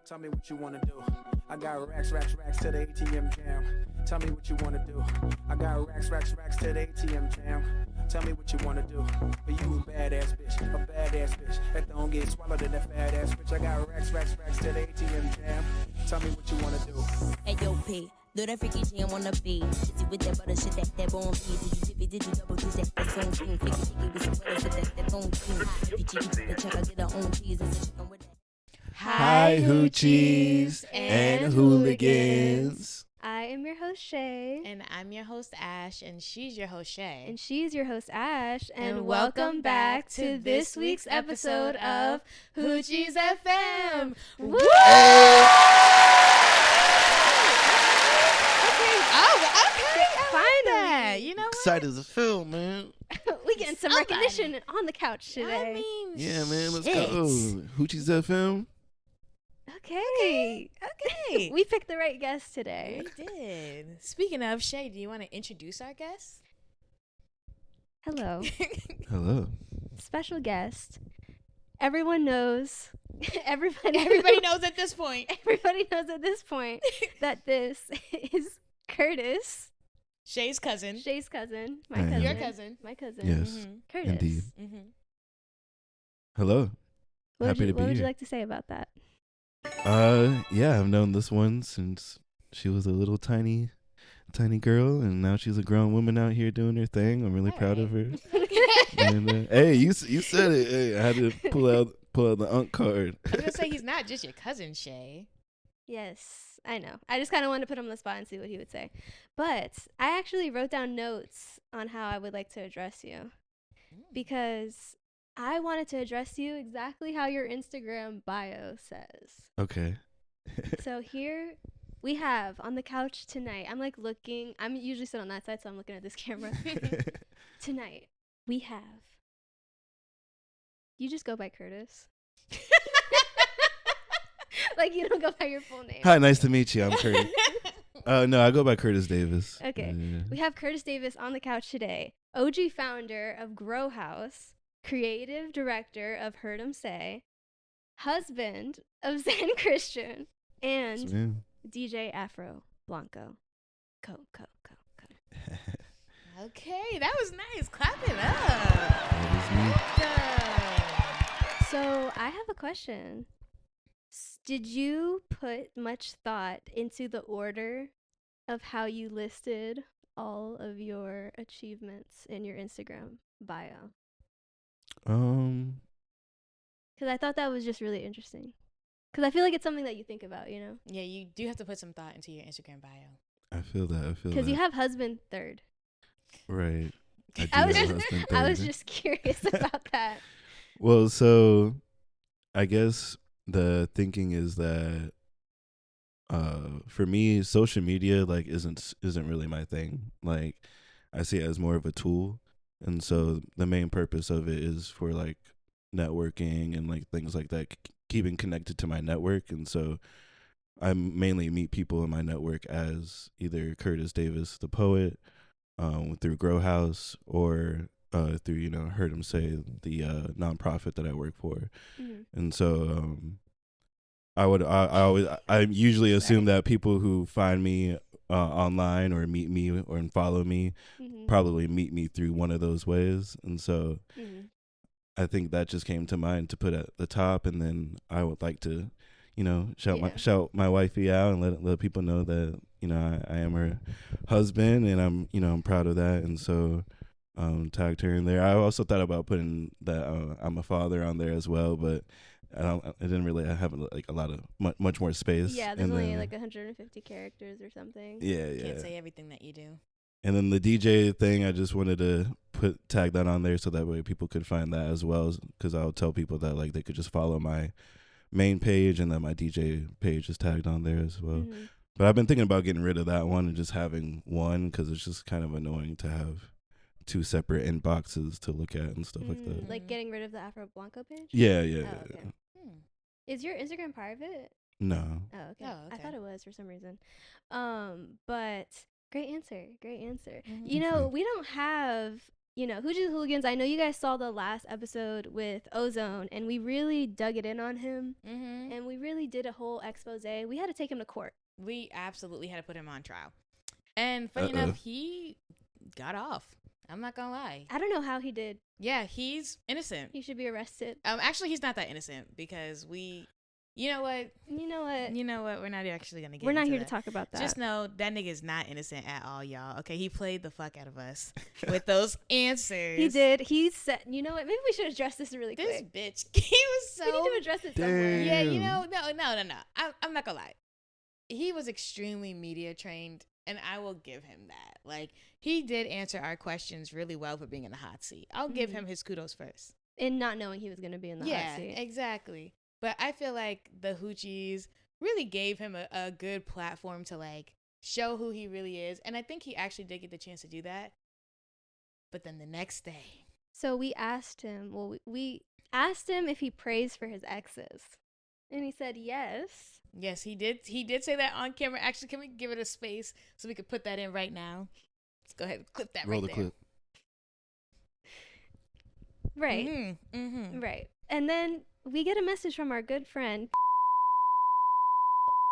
Tell me what you wanna do. I got racks to the ATM jam. Tell me what you wanna do. I got racks to the ATM jam. Tell me what you wanna do. Are you a badass bitch that don't get swallowed in that fat ass bitch? I got racks to the ATM jam. Tell me what you wanna do. Hey yo, P, do that freaky jam on the beat. Shitty with that butter shit, that bone beat. Did you dip it, did you double dip that song scene? Flicky with some butter shit, that bone scene. If you cheeky, the check, I get her own cheese. It's a chicken with that. Hi, Hoochies and Hooligans. I am your host, Shay. And I'm your host, Ash, and she's your host, Shay. And she's your host, Ash. And welcome back to this week's episode of Hoochie FM. Woo! Okay. Finally. You know what? Excited as a film, man. We getting some recognition on the couch today. I mean, Yeah, man, let's shit. go. Hoochies FM. Okay. We picked the right guest today. We did. Speaking of, Shay, do you want to introduce our guest? Hello. Hello. Special guest. Everyone knows. Everybody knows at this point. Everybody knows at this point that this is Curtis. Shay's cousin. Shay's cousin. My I cousin. am. Your cousin. My cousin. Yes, Mhm. Curtis. indeed. Mm-hmm. Hello. Happy to be What would you here. like to say about that? Yeah, I've known this one since she was a little tiny girl, and now she's a grown woman out here doing her thing. I'm really proud of her. And, hey, you said it. Hey, I had to pull out the unk card. I was gonna say he's not just your cousin, Shay. Yes, I know. I just kind of wanted to put him on the spot and see what he would say. But I actually wrote down notes on how I would like to address you because I wanted to address you exactly how your Instagram bio says. Okay. So here we have on the couch tonight. I'm like looking. I'm usually sit on that side, so I'm looking at this camera. Tonight we have. You just go by Curtis. Like you don't go by your full name. Hi, nice to meet you. I'm Curtis. No, I go by Curtis Davis. Okay. We have Curtis Davis on the couch today. OG founder of Grow House, creative director of Heard 'Em Say, husband of Zen Christian, and Yeah. DJ Afro Blanco. Go. Okay, that was nice. Clap it up. That So I have a question. Did you put much thought into the order of how you listed all of your achievements in your Instagram bio? is me. Because I thought that was just really interesting. Because I feel like it's something that you think about, you know? Yeah, you do have to put some thought into your Instagram bio. I feel that. Because you have husband third. Right. I do I was have a just, husband I was third. just curious about that. Well, so I guess the thinking is that for me, social media like isn't really my thing. Like I see it as more of a tool, and so the main purpose of it is for like networking and like things like that, keeping connected to my network. And so I mainly meet people in my network as either Curtis Davis, the poet, through Grow House, or through Heard 'Em Say, the nonprofit that I work for. Mhm. And so I usually assume that people who find me online or meet me or follow me Mhm. probably meet me through one of those ways. And so Mhm. I think that just came to mind to put at the top. And then I would like to, shout my wifey out and let people know that, I am her husband, and I'm proud of that. And so tagged her in there. I also thought about putting that I'm a father on there as well, but I didn't really have like a lot of much more space. Yeah, there's and only then, like 150 characters or something. yeah. Can't say everything that you do. And then the DJ thing, I just wanted to tag that on there so that way people could find that as well, because I'll tell people that like they could just follow my main page and then my DJ page is tagged on there as well. Mm-hmm. But I've been thinking about getting rid of that one and just having one, because it's just kind of annoying to have two separate inboxes to look at and stuff like that. Like getting rid of the Afro Blanco page? Yeah. Oh, okay. Is your Instagram private? No. Oh, okay. Oh, I okay. thought it was for some reason. But great answer. Mm-hmm. You know, we don't have, Hoochies and Hooligans, I know you guys saw the last episode with Ozone, and we really dug it in on him, and we really did a whole expose. We had to take him to court. We absolutely had to put him on trial. And funny enough, he got off. I'm not gonna lie. I don't know how he did. Yeah, he's innocent. He should be arrested. Actually, he's not that innocent because you know what? We're not actually gonna get. We're not into here that. to talk about that. Just know that nigga's not innocent at all, y'all. Okay, he played the fuck out of us with those answers. He did. He said, you know what? Maybe we should address this really This quick. bitch, he was so. We need to address it somewhere. Yeah, no. I'm not gonna lie. He was extremely media trained, and I will give him that. Like, he did answer our questions really well for being in the hot seat. I'll give him his kudos first. And not knowing he was going to be in the hot seat. Yeah, exactly. But I feel like the Hoochies really gave him a good platform to, like, show who he really is. And I think he actually did get the chance to do that. But then the next day. So we asked him, we asked him if he prays for his exes. And he said yes. Yes, he did. He did say that on camera. Actually, can we give it a space so we could put that in right now? Let's go ahead and clip that Roll right the there. clip. Right. Right. And then we get a message from our good friend.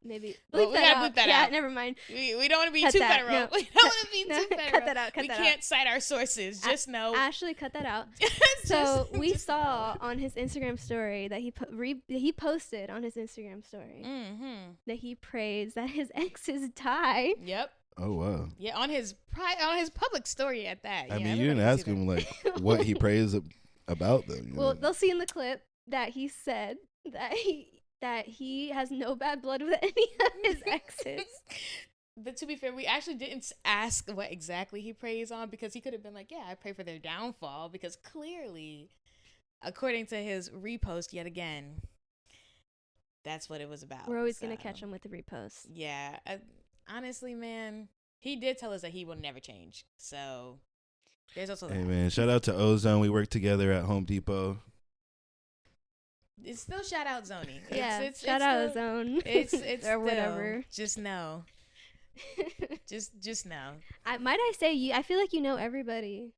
Maybe Well, we gotta bleep that out. Yeah, never mind. We don't want to be Cut too that. federal. No. We don't want to be No, too federal. cut that out. We can't cite our sources. Just know. Ashley, cut that out. We saw on his Instagram story that he posted on his Instagram story that he prays that his exes die. Yep. Oh wow. Yeah, on his public story at that. I Yeah, mean, you didn't everybody ask can see him that. like what he prays about them. Well, they'll see in the clip that he said that he has no bad blood with any of his exes. But to be fair, we actually didn't ask what exactly he prays on because he could have been like, yeah, I pray for their downfall, because clearly, according to his repost yet again, that's what it was about. We're always going to catch him with the repost. Yeah. Honestly, man, he did tell us that he will never change. So there's also Hey that. man, shout out to Ozone. We work together at Home Depot. It's still shout out Zoni. Yeah, shout out Zone. It's or still, whatever. Just know. just know. Might I say, I feel like you know everybody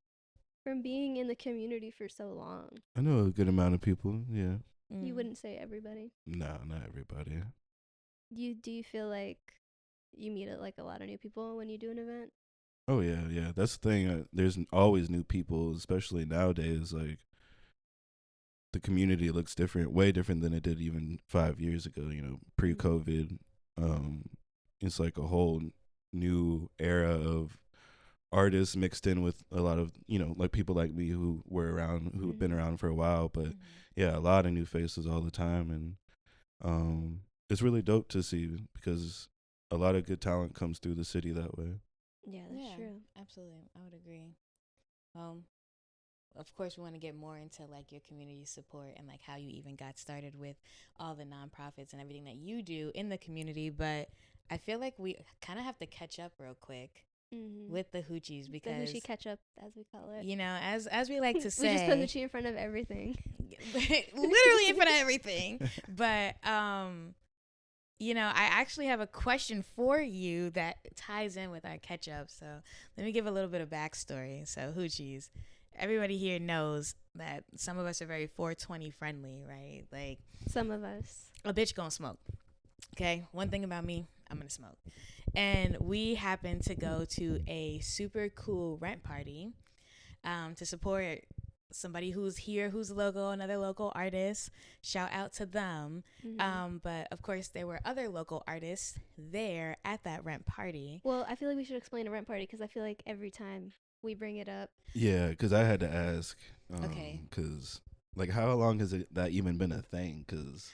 from being in the community for so long. I know a good amount of people. Yeah. You wouldn't say everybody. No, not everybody. Do you feel like you meet like a lot of new people when you do an event? Oh yeah. That's the thing. There's always new people, especially nowadays. Like, the community looks different, way different than it did even 5 years ago. Pre-COVID. It's like a whole new era of artists mixed in with a lot of like people like me who were around, who have been around for a while. But yeah, a lot of new faces all the time, and it's really dope to see because a lot of good talent comes through the city that way. Yeah, that's true. Absolutely, I would agree. Of course, we want to get more into like your community support and like how you even got started with all the nonprofits and everything that you do in the community. But I feel like we kind of have to catch up real quick with the Hoochies, because the Hoochie catch up, as we call it. As we like to say, we just put Hoochie in front of everything. Literally in front of everything. But I actually have a question for you that ties in with our catch up. So let me give a little bit of backstory. So Hoochies, everybody here knows that some of us are very 420 friendly, right? Like, some of us. A bitch gonna smoke. Okay, one thing about me, I'm gonna smoke. And we happened to go to a super cool rent party to support somebody who's here, who's local, another local artist. Shout out to them. But of course, there were other local artists there at that rent party. Well, I feel like we should explain a rent party, because I feel like every time we bring it up. Yeah, because I had to ask. Okay. Because, like, how long has that even been a thing? Because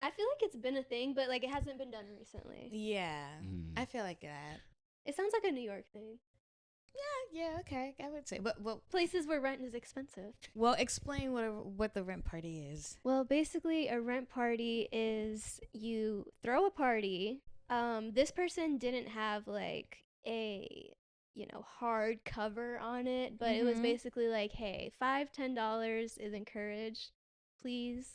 I feel like it's been a thing, but like it hasn't been done recently. Yeah, I feel like that. It sounds like a New York thing. Yeah, okay, I would say. But places where rent is expensive. Well, explain what the rent party is. Well, basically, a rent party is you throw a party. This person didn't have like a hard cover on it, but it was basically like, hey, $5-10 is encouraged, please.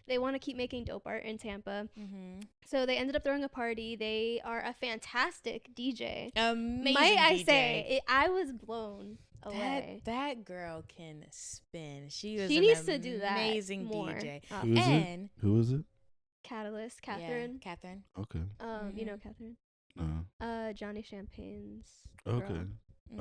They want to keep making dope art in Tampa. Mm-hmm. So they ended up throwing a party. They are a fantastic DJ. Amazing Might I DJ. say, I was blown away. That girl can spin. She was She an needs to do that amazing more. DJ. Who is And it? Who is it? Catalyst, yeah, Catherine. Catherine. Okay. You know Catherine. Johnny Champagne's girl. Okay.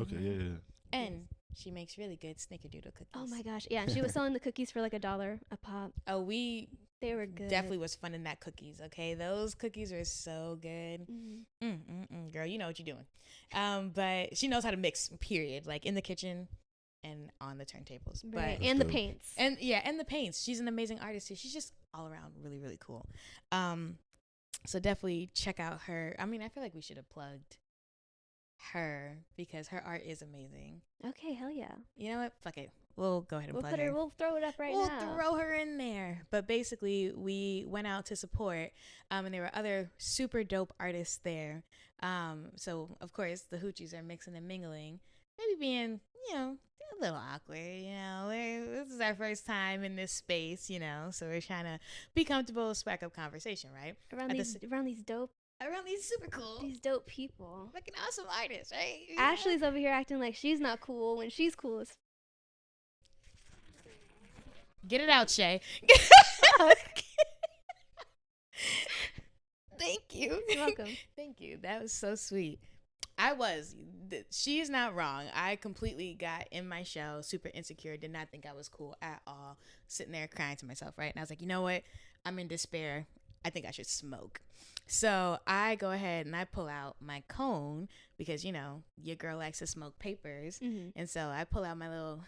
Okay. Yeah. Yeah. And she makes really good snickerdoodle cookies. Oh my gosh, yeah. And she was selling the cookies for like $1 a pop. Oh, we They were good. definitely was funding that cookies. Okay, those cookies are so good. Girl, you know what you're doing. But she knows how to mix. Period. Like in the kitchen and on the turntables. Right. But And the dope. paints. and the paints. She's an amazing artist too. She's just all around really, really cool. So definitely check out her. I mean, I feel like we should have plugged her because her art is amazing. Okay, hell yeah. You know what? Fuck it. We'll go ahead and We'll plug put her. We'll throw it up right we'll now. throw her in there. But basically, we went out to support, and there were other super dope artists there. So of course the hoochies are mixing and mingling, maybe being, you know, a little awkward. You know, this is our first time in this space. You know, so we're trying to be comfortable, spark up conversation, right? around At the these Around these super cool, these dope people. fucking awesome artists, right? You know? Ashley's over here acting like she's not cool when she's cool as Get it out, Shay. Thank you. You're welcome. Thank you. That was so sweet. She is not wrong. I completely got in my shell, super insecure, did not think I was cool at all, sitting there crying to myself, right? And I was like, you know what? I'm in despair. I think I should smoke. So I go ahead and I pull out my cone because, you know, your girl likes to smoke papers. Mhm. And so I pull out my little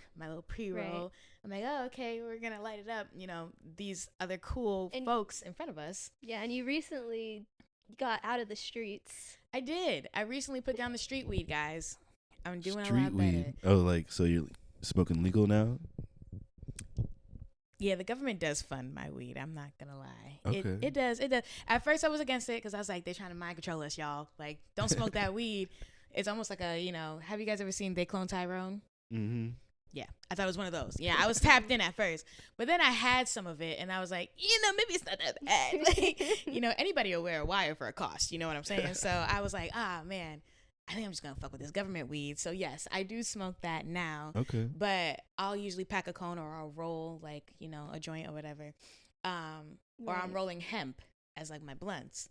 pre-roll. Right. I'm like, oh, okay, we're going to light it up. You know, these other cool And- folks in front of us. Yeah, and you recently got out of the streets. I did. I recently put down the street weed, guys. I'm doing a Street lot better. weed. Oh, like so you're smoking legal now? Yeah, the government does fund my weed. I'm not gonna lie. Okay. It does. It does. At first, I was against it because I was like, they're trying to mind control us, y'all. Like, don't smoke that weed. It's almost like a, you know, have you guys ever seen They Clone Tyrone? Mm-hmm. Yeah, I thought it was one of those. Yeah, I was tapped in at first, but then I had some of it, and I was like, you know, maybe it's not that bad. Like, you know, anybody will wear a wire for a cost. You know what I'm saying? So I was like, man, I think I'm just gonna fuck with this government weed. So yes, I do smoke that now. Okay. But I'll usually pack a cone or I'll roll like, you know, a joint or whatever. Or I'm Right. rolling hemp as like my blunts.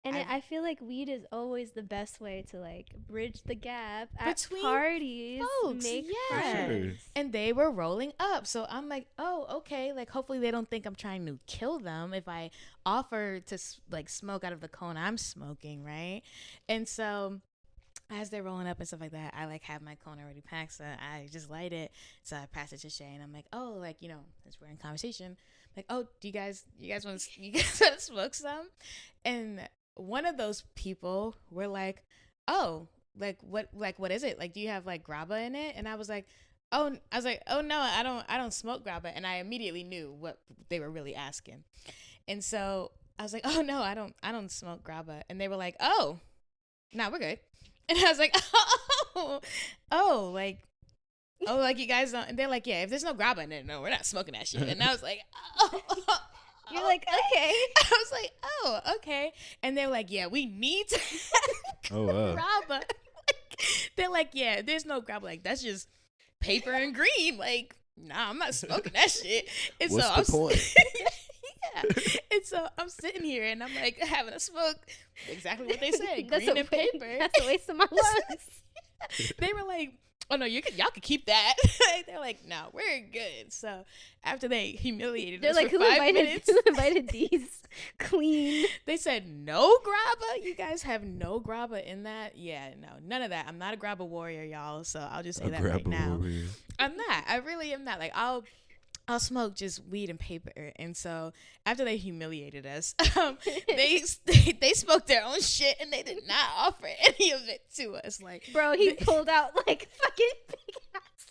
And I've- I feel like weed is always the best way to like bridge the gap at Between parties. folks, Make yes. friends. And they were rolling up. So I'm like, oh, okay. Like, hopefully they don't think I'm trying to kill them if I offer to like smoke out of the cone I'm smoking, right? And so as they're rolling up and stuff like that, I like have my cone already packed, so I just light it. So I pass it to Shay, and I'm like, oh, like, you know, as we're in conversation, like, oh, do you guys want to smoke some? And one of those people were like, oh, what is it? Like, do you have like grabba in it? And I was like, oh no, I don't smoke grabba. And I immediately knew what they were really asking. And so I was like, oh no, I don't smoke grabba. And they were like, oh, no, we're good. And I was like, like you guys don't. And they're like, yeah, if there's no grabba in it, no, we're not smoking that shit. And I was like, oh. You're like, okay. I was like, oh, okay. And they're like, yeah, we need to have Oh, wow. grabba. They're like, yeah, there's no grabba. Like, that's just paper and green. Like, nah, I'm not smoking that shit. And What's so the point? yeah. And so I'm sitting here and I'm like having a smoke. Exactly what they said. That's Green a and paper. That's a waste of my lungs. They were like, oh no, y'all could keep that. They're like, no, we're good. So after they humiliated They're us like, for who 5 minutes, invited these clean? they said no grabba. You guys have no grabba in that? Yeah, no, none of that. I'm not a grabba warrior, y'all. So I'll just say that right now. Warrior. I'm not. I really am not. Like, I'll smoke just weed and paper. And so after they humiliated us, they smoked their own shit and they did not offer any of it to us. Like, Bro, he pulled out like fucking big ass.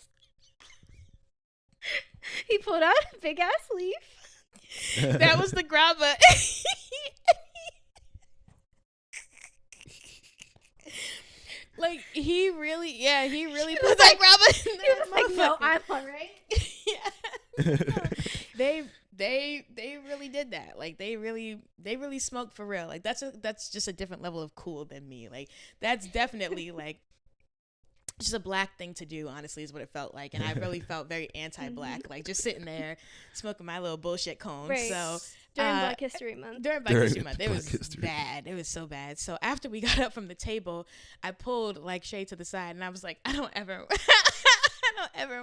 He pulled out a big ass leaf. that was the grabba. Like, he really put that grabba in He there. was like, no, I'm all right. Yeah. they they really did that. Like they really smoked for real. Like that's just a different level of cool than me. Like that's definitely like just a black thing to do, honestly, is what it felt like. And I really felt very anti-black, like just sitting there smoking my little bullshit cone. Right. So During Black History Month. During Black History Month, it was bad. It was so bad. So after we got up from the table, I pulled like Shay to the side, and I was like, I don't ever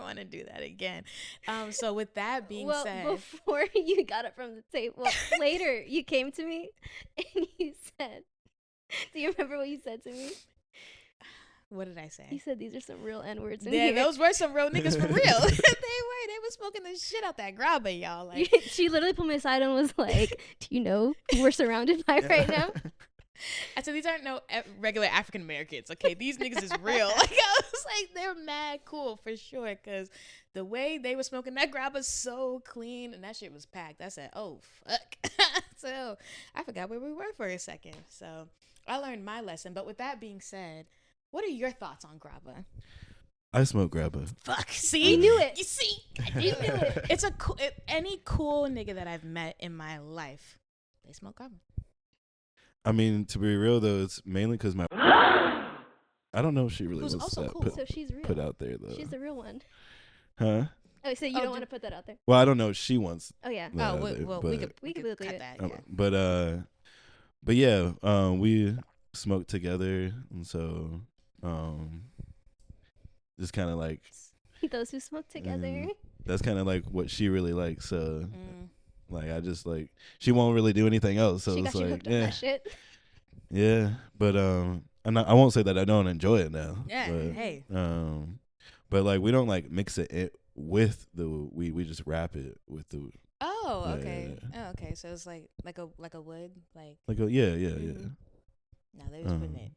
want to do that again. So with that being said, before you got up from the table, later you came to me and you said, "Do you remember what you said to me?" What did I say? You said these are some real N-words in Yeah, here. those were some real niggas for real. They were smoking the shit out that grabba, y'all. Like she literally pulled me aside and was like, "Do you know who we're surrounded by right now?" I said, these aren't no regular African Americans, okay? These niggas is real. Like I was like, they're mad cool for sure, because the way they were smoking that grabba so clean, and that shit was packed. I said, oh fuck. So I forgot where we were for a second. So I learned my lesson. But with that being said, what are your thoughts on grabba? I smoke grabba. Fuck, see? You knew it. You see? You knew it. It's a any cool nigga that I've met in my life, they smoke grabba. I mean, to be real though, it's mainly because my I don't know if she really Who's wants also that cool. So she's real. put out there though. She's the real one. Huh? Oh, so you don't want to put that out there? Well, I don't know if she wants. Oh yeah. that out there, well, but, we could cut that. but yeah, we smoked together, and so just kind of like those who smoke together. That's kind of like what she really likes. So like I just like she won't really do anything else. So she it's got you like hooked up that shit. Yeah, but I won't say that I don't enjoy it now. Yeah. But, hey. But like we don't like mix it with the weed. We just wrap it with the. Oh, okay. Yeah. Oh, okay. So it's like a wood, like a yeah. No, they was putting it.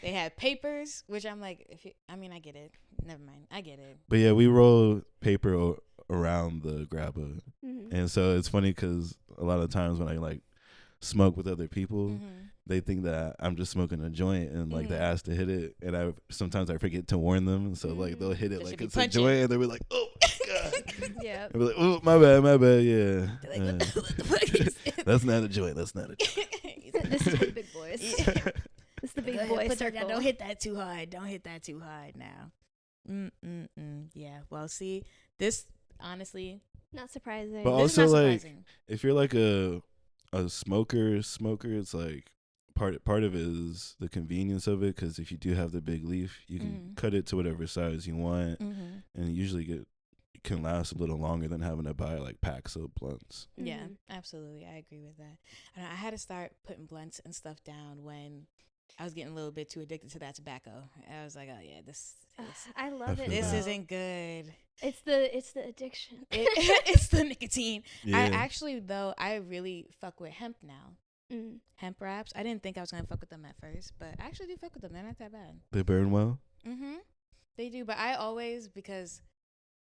They had papers, which I'm like, I get it. Never mind, I get it. But yeah, we roll paper around the grabba, and so it's funny because a lot of times when I like smoke with other people, they think that I'm just smoking a joint and like they ask to hit it, and sometimes I forget to warn them, and so like they'll hit it like it's a joint, and they'll be like, oh god, yeah, I'll be like, oh my bad, yeah. Like, what the fuck is it? That's not a joint. This is for the big boys. Yeah. This is the big boy circle. Don't hit that too hard. Don't hit that too hard now. Yeah. Well, see, this honestly not surprising. But also like if you're like a smoker, it's like part of it is the convenience of it, because if you do have the big leaf, you can cut it to whatever size you want, and usually can last a little longer than having to buy like packs of blunts. Yeah, absolutely, I agree with that. And I had to start putting blunts and stuff down when I was getting a little bit too addicted to that tobacco. I was like, oh yeah, I love it. This isn't good. It's the addiction. It's the nicotine. Yeah. I actually, though, I really fuck with hemp now. Hemp wraps. I didn't think I was gonna fuck with them at first, but I actually do fuck with them. They're not that bad. They burn well. They do, but I always, because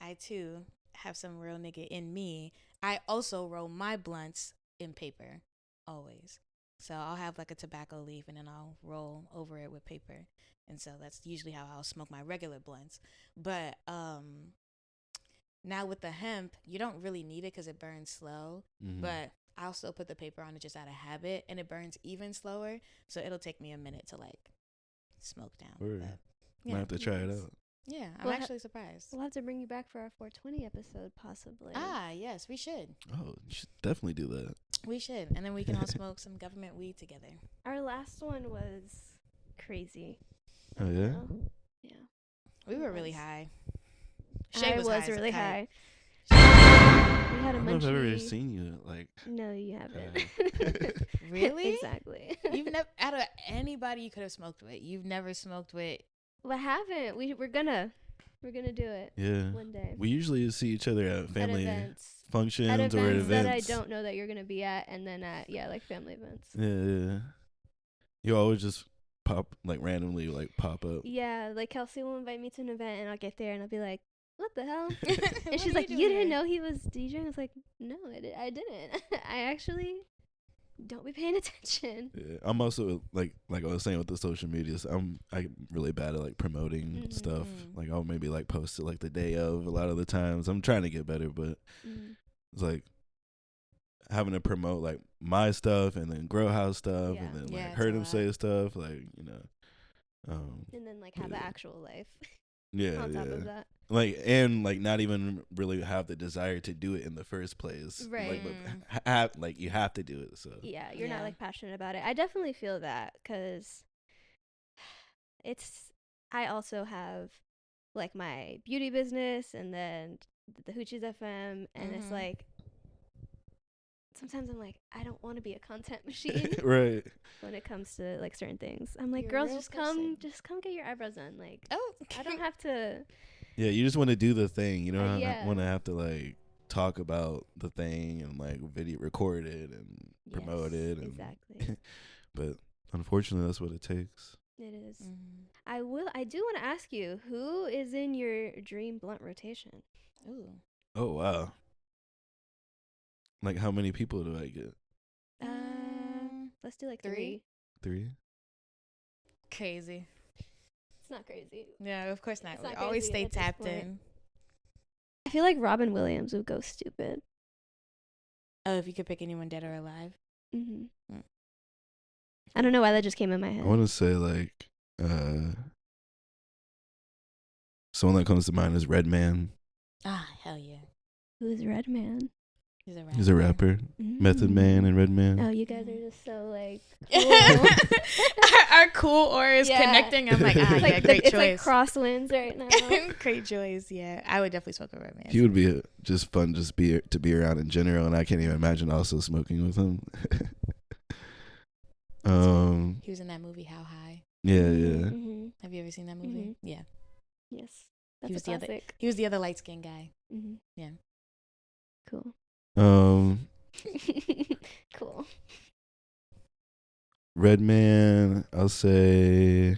I too have some real nigga in me, I also roll my blunts in paper always. So I'll have like a tobacco leaf and then I'll roll over it with paper, and so that's usually how I'll smoke my regular blunts. But now with the hemp, you don't really need it because it burns slow, but I'll still put the paper on it just out of habit, and it burns even slower, so it'll take me a minute to like smoke down. But, might have to try it out. Yeah, I'm actually surprised. We'll have to bring you back for our 420 episode, possibly. Ah, yes, we should. Oh, you should definitely do that. We should, and then we can all smoke some government weed together. Our last one was crazy. Oh yeah. Yeah. We were really high. Shay was really high. We had a I don't know if I've ever munchie. seen you like. No, you haven't. Really? Exactly. You've never, out of anybody you could have smoked with, you've never smoked with. Well, I haven't. We're gonna do it. Yeah. One day. We usually see each other at family functions at events or at events that I don't know that you're gonna be at, and then at like family events. Yeah. You always just randomly pop up. Yeah, like Kelsey will invite me to an event, and I'll get there, and I'll be like, "What the hell?" And and she's like, "You didn't know he was DJing?" I was like, "No, I didn't. I actually don't be paying attention. Yeah, I'm also like I was saying with the social media, I'm really bad at like promoting stuff. Like I'll maybe like post it like the day of. A lot of the times, I'm trying to get better, but it's like having to promote like my stuff and then Grow House stuff and then like Heard Him Say stuff, like and then like have an actual life. Yeah, on top of that. Like and like not even really have the desire to do it in the first place, right? But like you have to do it. So yeah, you're not like passionate about it. I definitely feel that because I also have like my beauty business and then the Hoochie FM, and it's like sometimes I'm like I don't want to be a content machine, right? When it comes to like certain things, I'm like, girls, just come get your eyebrows done. Like, I don't have to. Yeah, you just want to do the thing. You don't want to have to like talk about the thing and like video record it and promote it. And exactly. But unfortunately, that's what it takes. It is. I do want to ask you, who is in your dream blunt rotation? Ooh. Oh wow. Like how many people do I get? Let's do like three. Crazy. It's not crazy. Yeah, of course not. We always stay tapped in. I feel like Robin Williams would go stupid. Oh, if you could pick anyone dead or alive? I don't know why that just came in my head. I want to say like someone that comes to mind is Redman. Ah, hell yeah. Who is Redman? He's a rapper. Method Man and Redman. Oh, you guys are just so like cool. our cool auras connecting. I'm like, like great choice. It's like crosswinds right now. Great choice, yeah. I would definitely smoke with Redman. He would be just fun to be around in general, and I can't even imagine also smoking with him. He was in that movie How High. Yeah. Have you ever seen that movie? Yeah. Yes. That's a classic. He was the other light skinned guy. Yeah. Cool. Cool. Redman, I'll say.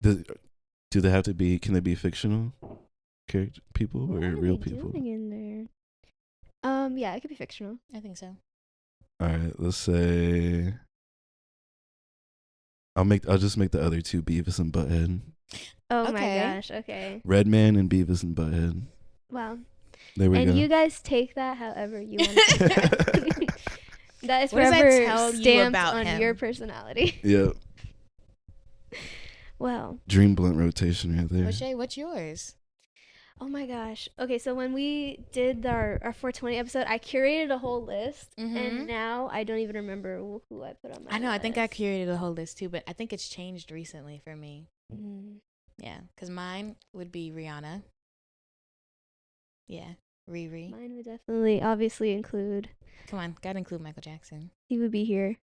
Do they have to be? Can they be fictional character people or real people? In there? Yeah, it could be fictional. I think so. All right, let's say. I'll just make the other two Beavis and Butthead. Oh my gosh! Okay. Redman and Beavis and Butthead. Wow. There we go. And you guys take that however you want to take that. That is forever stamped on your personality. Yep. Well. Dream blunt rotation right there. Well, Shay, what's yours? Oh my gosh. Okay, so when we did our 420 episode, I curated a whole list, and now I don't even remember who I put on my list. I know, I think I curated a whole list too, but I think it's changed recently for me. Yeah, because mine would be Rihanna. Yeah, Riri. Mine would definitely, obviously include. Come on, gotta include Michael Jackson. He would be here.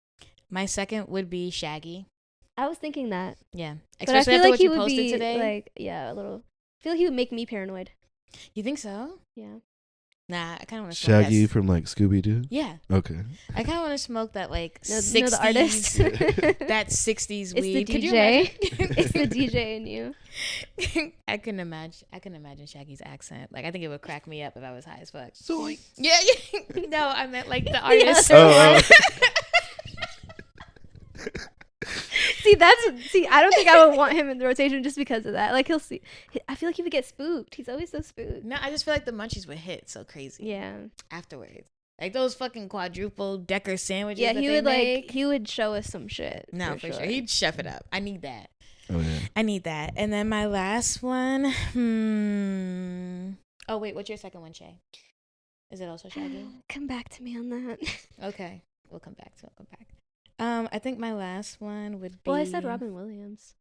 My second would be Shaggy. I was thinking that. Yeah, but I feel like he would be today. Like, a little. I feel like he would make me paranoid. You think so? Yeah. Nah, I kind of want to smoke Shaggy from like Scooby Doo. Yeah. Okay. I kind of want to smoke that like 60s. No, the artist. That 60s weed. It's the DJ. It's the DJ in you. I can imagine Shaggy's accent. Like I think it would crack me up if I was high as fuck. Zoink. Yeah. No, I meant like the artist. See, I don't think I would want him in the rotation just because of that. Like he'll see. I feel like he would get spooked. He's always so spooked. No, I just feel like the munchies would hit so crazy. Yeah. Afterwards, like those fucking quadruple decker sandwiches. Yeah, he would show us some shit. No, for sure. He'd chef it up. I need that. Oh yeah. I need that. And then my last one. Oh wait, what's your second one, Shay? Is it also Shaggy? Come back to me on that. Okay, we'll come back. I think my last one would be. Well, I said Robin Williams,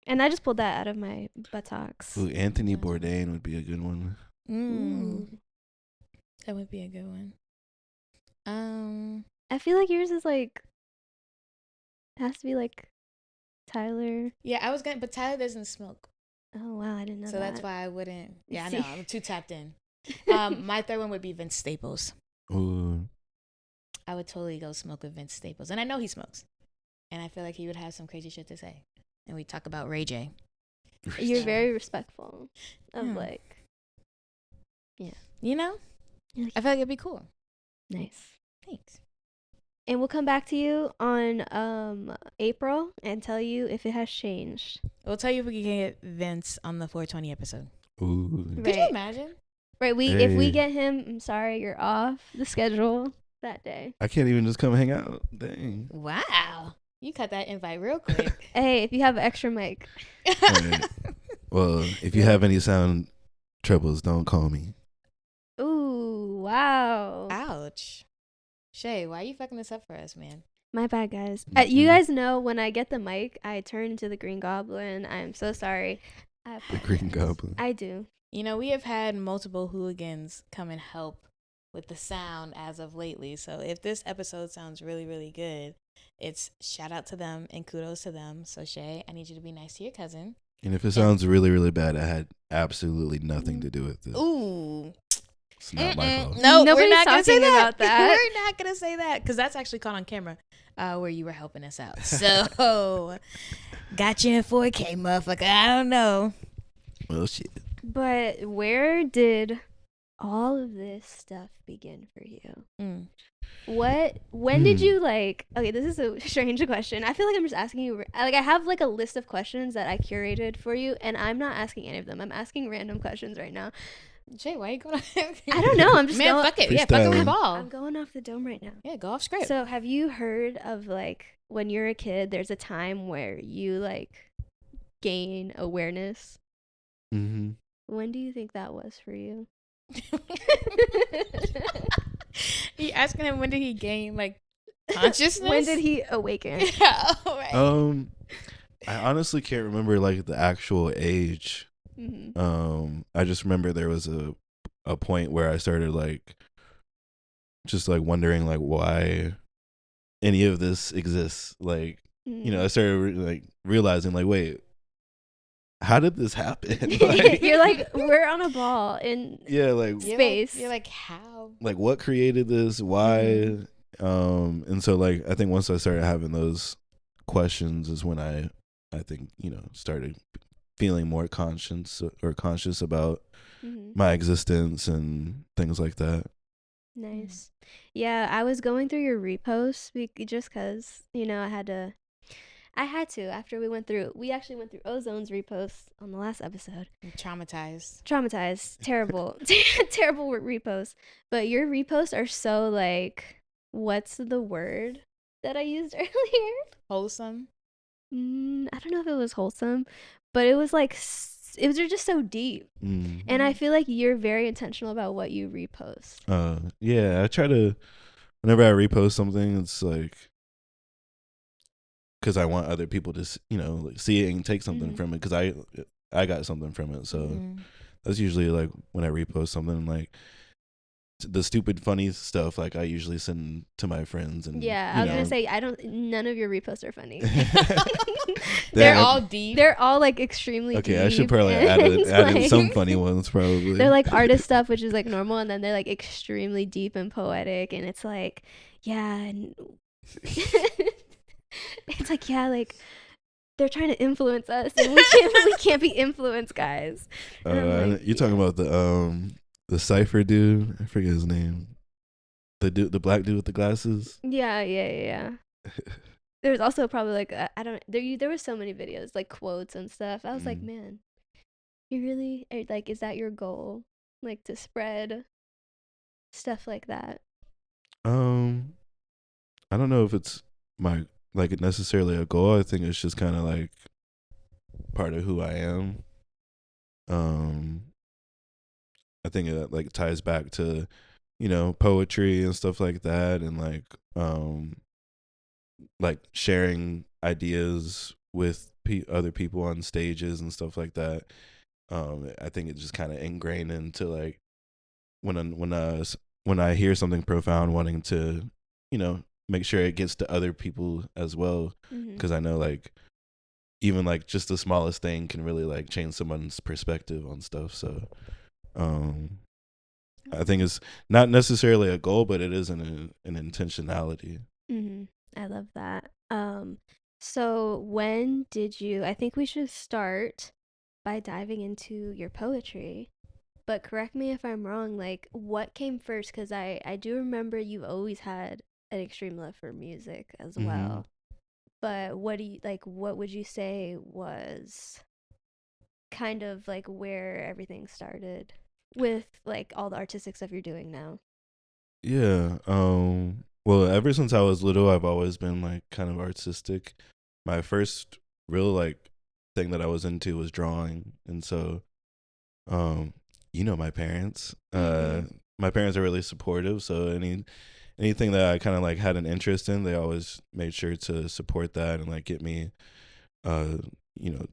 and I just pulled that out of my buttocks. Ooh, Anthony Bourdain would be a good one. That would be a good one. I feel like yours is like has to be like Tyler. Yeah, I was gonna, but Tyler doesn't smoke. Oh wow, I didn't know that. So that's why I wouldn't. Yeah, I know. I'm too tapped in. My third one would be Vince Staples. Ooh. I would totally go smoke with Vince Staples. And I know he smokes. And I feel like he would have some crazy shit to say. And we talk about Ray J. You're very respectful of like. Yeah. You know? I feel like it'd be cool. Nice. Thanks. And we'll come back to you on April and tell you if it has changed. We'll tell you if we can get Vince on the 420 episode. Ooh. Could Right. you imagine? Right. If we Hey. get him, I'm sorry, you're off the schedule that day. I can't even just come hang out. Dang. Wow. You cut that invite real quick. Hey, if you have an extra mic. Right. Well, if you have any sound troubles, don't call me. Ooh, wow. Ouch. Shay, why are you fucking this up for us, man? My bad, guys. You guys know when I get the mic, I turn into the Green Goblin. I'm so sorry. The Green Goblin. I do. You know, we have had multiple hooligans come and help with the sound as of lately. So if this episode sounds really, really good, it's shout out to them and kudos to them. So Shay, I need you to be nice to your cousin. And if it sounds really, really bad, I had absolutely nothing to do with it. Ooh. It's not my fault. No, Nobody's we're not going to say talking that. about that. We're not going to say that because that's actually caught on camera where you were helping us out. So, got you in 4K, motherfucker. I don't know. Well, shit. But where did all of this stuff begin for you? When did you okay, this is a strange question. I feel like I'm just asking you, I have like a list of questions that I curated for you, and I'm not asking any of them. I'm asking random questions right now. Jay, why are you going off? I don't know. I'm just Man, going, fuck it. Yeah, fuck it with the ball. I'm going off the dome right now. Yeah, go off script. So have you heard of when you're a kid, there's a time where you gain awareness? Mm-hmm. When do you think that was for you? You asking him when did he gain consciousness? When did he awaken? Yeah, all right. I honestly can't remember the actual age. Mm-hmm. I just remember there was a point where I started just wondering why any of this exists. I started realizing wait, how did this happen? You're we're on a ball in space. You're how? What created this? Why? And so I think once I started having those questions is when I think started feeling more conscious about my existence and things like that. Nice. Yeah, I was going through your reposts just because I had to after we actually went through Ozone's reposts on the last episode. Traumatized. Terrible. Terrible reposts. But your reposts are so what's the word that I used earlier? Wholesome. I don't know if it was wholesome, but it was it was just so deep. And I feel like you're very intentional about what you repost. Yeah, I try to, whenever I repost something, it's because I want other people to see it and take something from it, because I got something from it. So that's usually when I repost something, the stupid funny stuff I usually send to my friends. And I was gonna say none of your reposts are funny. They're all deep. They're all extremely deep. Okay, I should probably add in some funny ones probably. They're artist stuff, which is normal, and then they're extremely deep and poetic, and it's and it's they're trying to influence us, and we can't be influenced, guys. You're talking about the cypher dude. I forget his name. The black dude with the glasses. Yeah. There's also probably there were so many videos quotes and stuff. I was man, you really is that your goal? To spread stuff like that? I don't know if it's my necessarily a goal. I think it's just kind of part of who I am. I think it ties back to poetry and stuff like that, and sharing ideas with other people on stages and stuff like that. I think it just kind of ingrained into when I hear something profound, wanting to make sure it gets to other people as well, because I know even just the smallest thing can really change someone's perspective on stuff. So I think it's not necessarily a goal, but it is an intentionality. I love that. So when did you? I think we should start by diving into your poetry. but correct me if I'm wrong. Like, what came first? Because I do remember you've always had an extreme love for music as well. But what do you like? What would you say was kind of like where everything started with like all the artistic stuff you're doing now? Yeah. Well, ever since I was little, I've always been like kind of artistic. My first real like thing that I was into was drawing, and so, my parents. My parents are really supportive, so anything that I kind of like had an interest in, they always made sure to support that and like get me,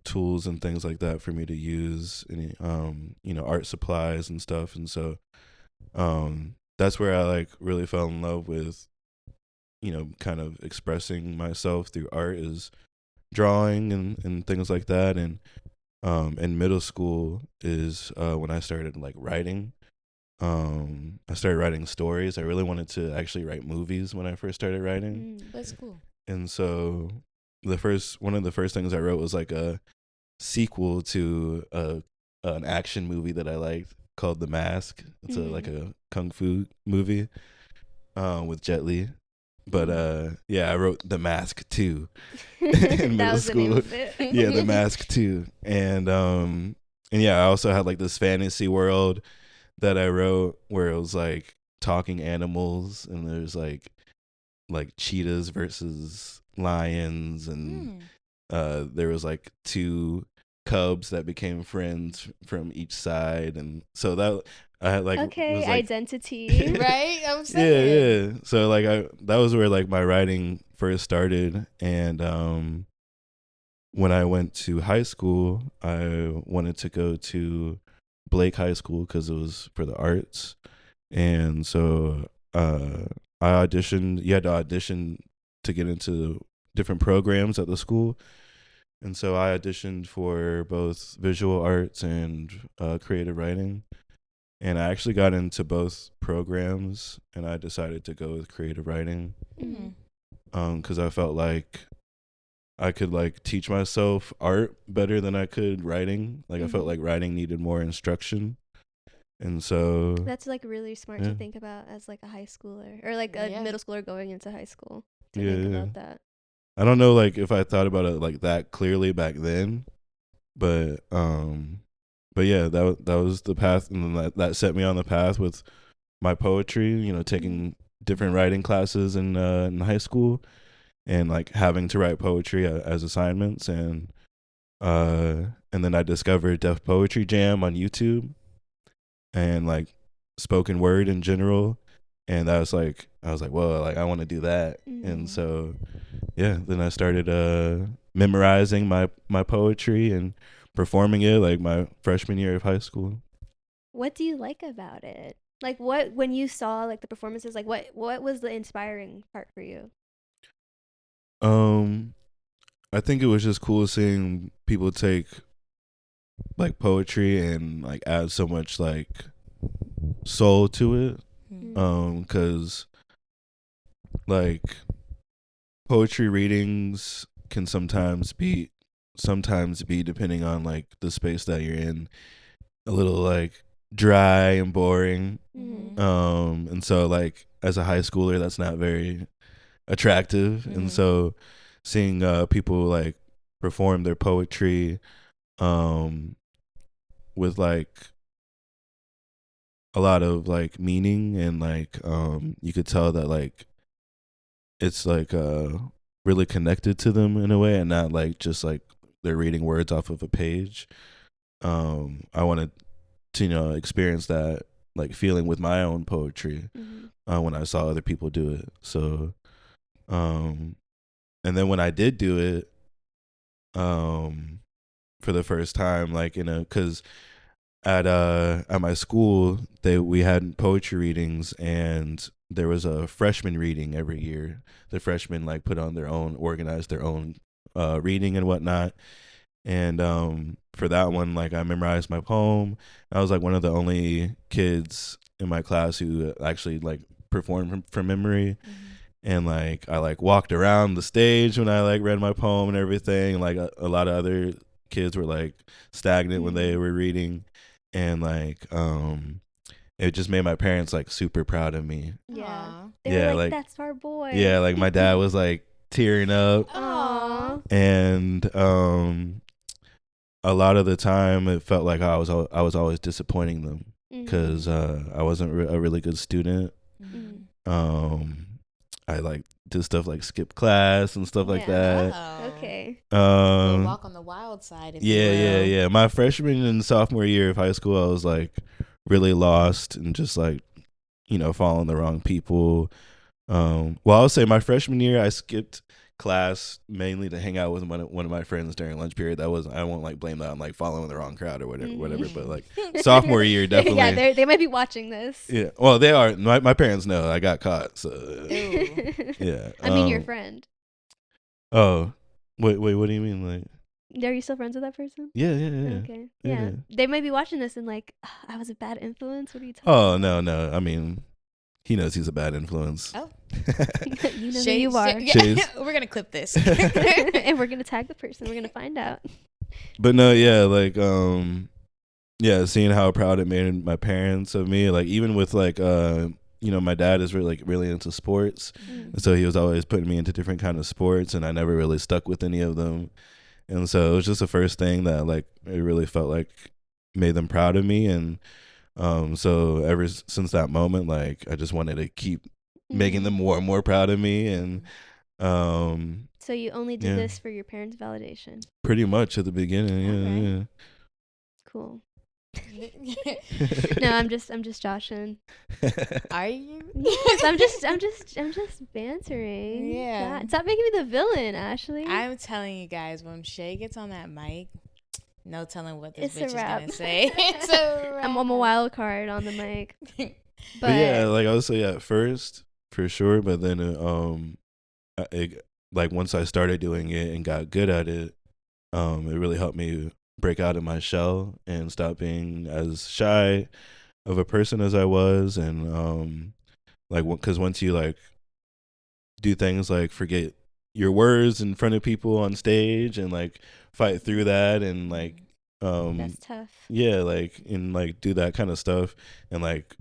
tools and things like that for me to use, and art supplies and stuff, and so, that's where I like really fell in love with, kind of expressing myself through art is drawing and things like that. And in middle school is when I started like writing. I started writing stories. I really wanted to actually write movies when I first started writing. That's cool. And so one of the first things I wrote was like a sequel to an action movie that I liked called The Mask. It's like a kung fu movie with Jet Li. But I wrote The Mask 2 in middle school. Yeah, The Mask 2. And I also had like this fantasy world that I wrote where it was like talking animals, and there's like cheetahs versus lions, and there was like two cubs that became friends from each side, and so that I had like was, like, identity. Right? I'm saying. yeah. So like that was where like my writing first started, and when I went to high school, I wanted to go to Blake High School because it was for the arts, and so I auditioned. You had to audition to get into different programs at the school, and so I auditioned for both visual arts and creative writing, and I actually got into both programs, and I decided to go with creative writing because I felt like I could like teach myself art better than I could writing. Like I felt like writing needed more instruction. And so that's like really smart to think about as like a high schooler or like a middle schooler going into high school to think about that. I don't know like if I thought about it like that clearly back then, but yeah, that was the path, and then that set me on the path with my poetry, taking different writing classes in high school, and like having to write poetry as assignments, and then I discovered Def Poetry Jam on YouTube, and like spoken word in general, and I was like, whoa, like I want to do that. And so then I started memorizing my poetry and performing it like my freshman year of high school. What do you like about it? Like what, when you saw like the performances, like what was the inspiring part for you? I think it was just cool seeing people take like poetry and like add so much like soul to it. Cause like poetry readings can sometimes be depending on like the space that you're in, a little like dry and boring. And so like as a high schooler, that's not very attractive. And so seeing people like perform their poetry with like a lot of like meaning, and like you could tell that like it's like really connected to them in a way, and not like just like they're reading words off of a page. I wanted to experience that like feeling with my own poetry when I saw other people do it. So and then when I did do it for the first time, like because at my school we had poetry readings, and there was a freshman reading every year. The freshmen like organized their own reading and whatnot. And for that one, like I memorized my poem. I was like one of the only kids in my class who actually like performed from memory. And like I like walked around the stage when I like read my poem and everything. Like a lot of other kids were like stagnant when they were reading. and like it just made my parents like super proud of me. Yeah. Aw. They Yeah, were like, like- that's our boy. Yeah, like my dad was like tearing up, Aw. and a lot of the time it felt like I was always disappointing them because I wasn't a really good student. Mhm. I like did stuff like skip class and stuff like Yeah. that. Oh. Okay. Little walk on the wild side, if you will. Yeah. My freshman and sophomore year of high school, I was like really lost and just like, following the wrong people. Well, I'll say my freshman year, I skipped class mainly to hang out with one of my friends during lunch period. I won't like blame that on like following the wrong crowd or whatever. But like sophomore year, definitely. Yeah, they might be watching this. Yeah. Well, they are. My parents know I got caught. So Ew. yeah. I mean, your friend. Oh, wait. What do you mean? Like, Are you still friends with that person? yeah. Okay. Yeah. Yeah. They might be watching this and like, I was a bad influence. What are you talking Oh about? no. I mean, he knows he's a bad influence. Oh. You know who you are. Chase. We're gonna clip this. And we're gonna tag the person. We're gonna find out. But no, yeah, like yeah, seeing how proud it made my parents of me, like even with like my dad is really into sports, so he was always putting me into different kind of sports, and I never really stuck with any of them, and so it was just the first thing that like it really felt like made them proud of me, and so ever since that moment, like I just wanted to keep making them more and more proud of me, and So you only did Yeah. this for your parents' validation. pretty much at the beginning, Alright. Cool. No, I'm just joshing. Are you? Yes, I'm just bantering. Yeah. God, stop making me the villain, Ashley. I'm telling you guys, when Shay gets on that mic, no telling what this It's a bitch is wrap. gonna say. It's a wrap. I'm a wild card on the mic. But yeah, like I would say at first for sure, but then like once I started doing it and got good at it, it really helped me break out of my shell and stop being as shy of a person as I was, and like because once you like do things like forget your words in front of people on stage and like fight through that and like That's tough. yeah, like and like do that kind of stuff and like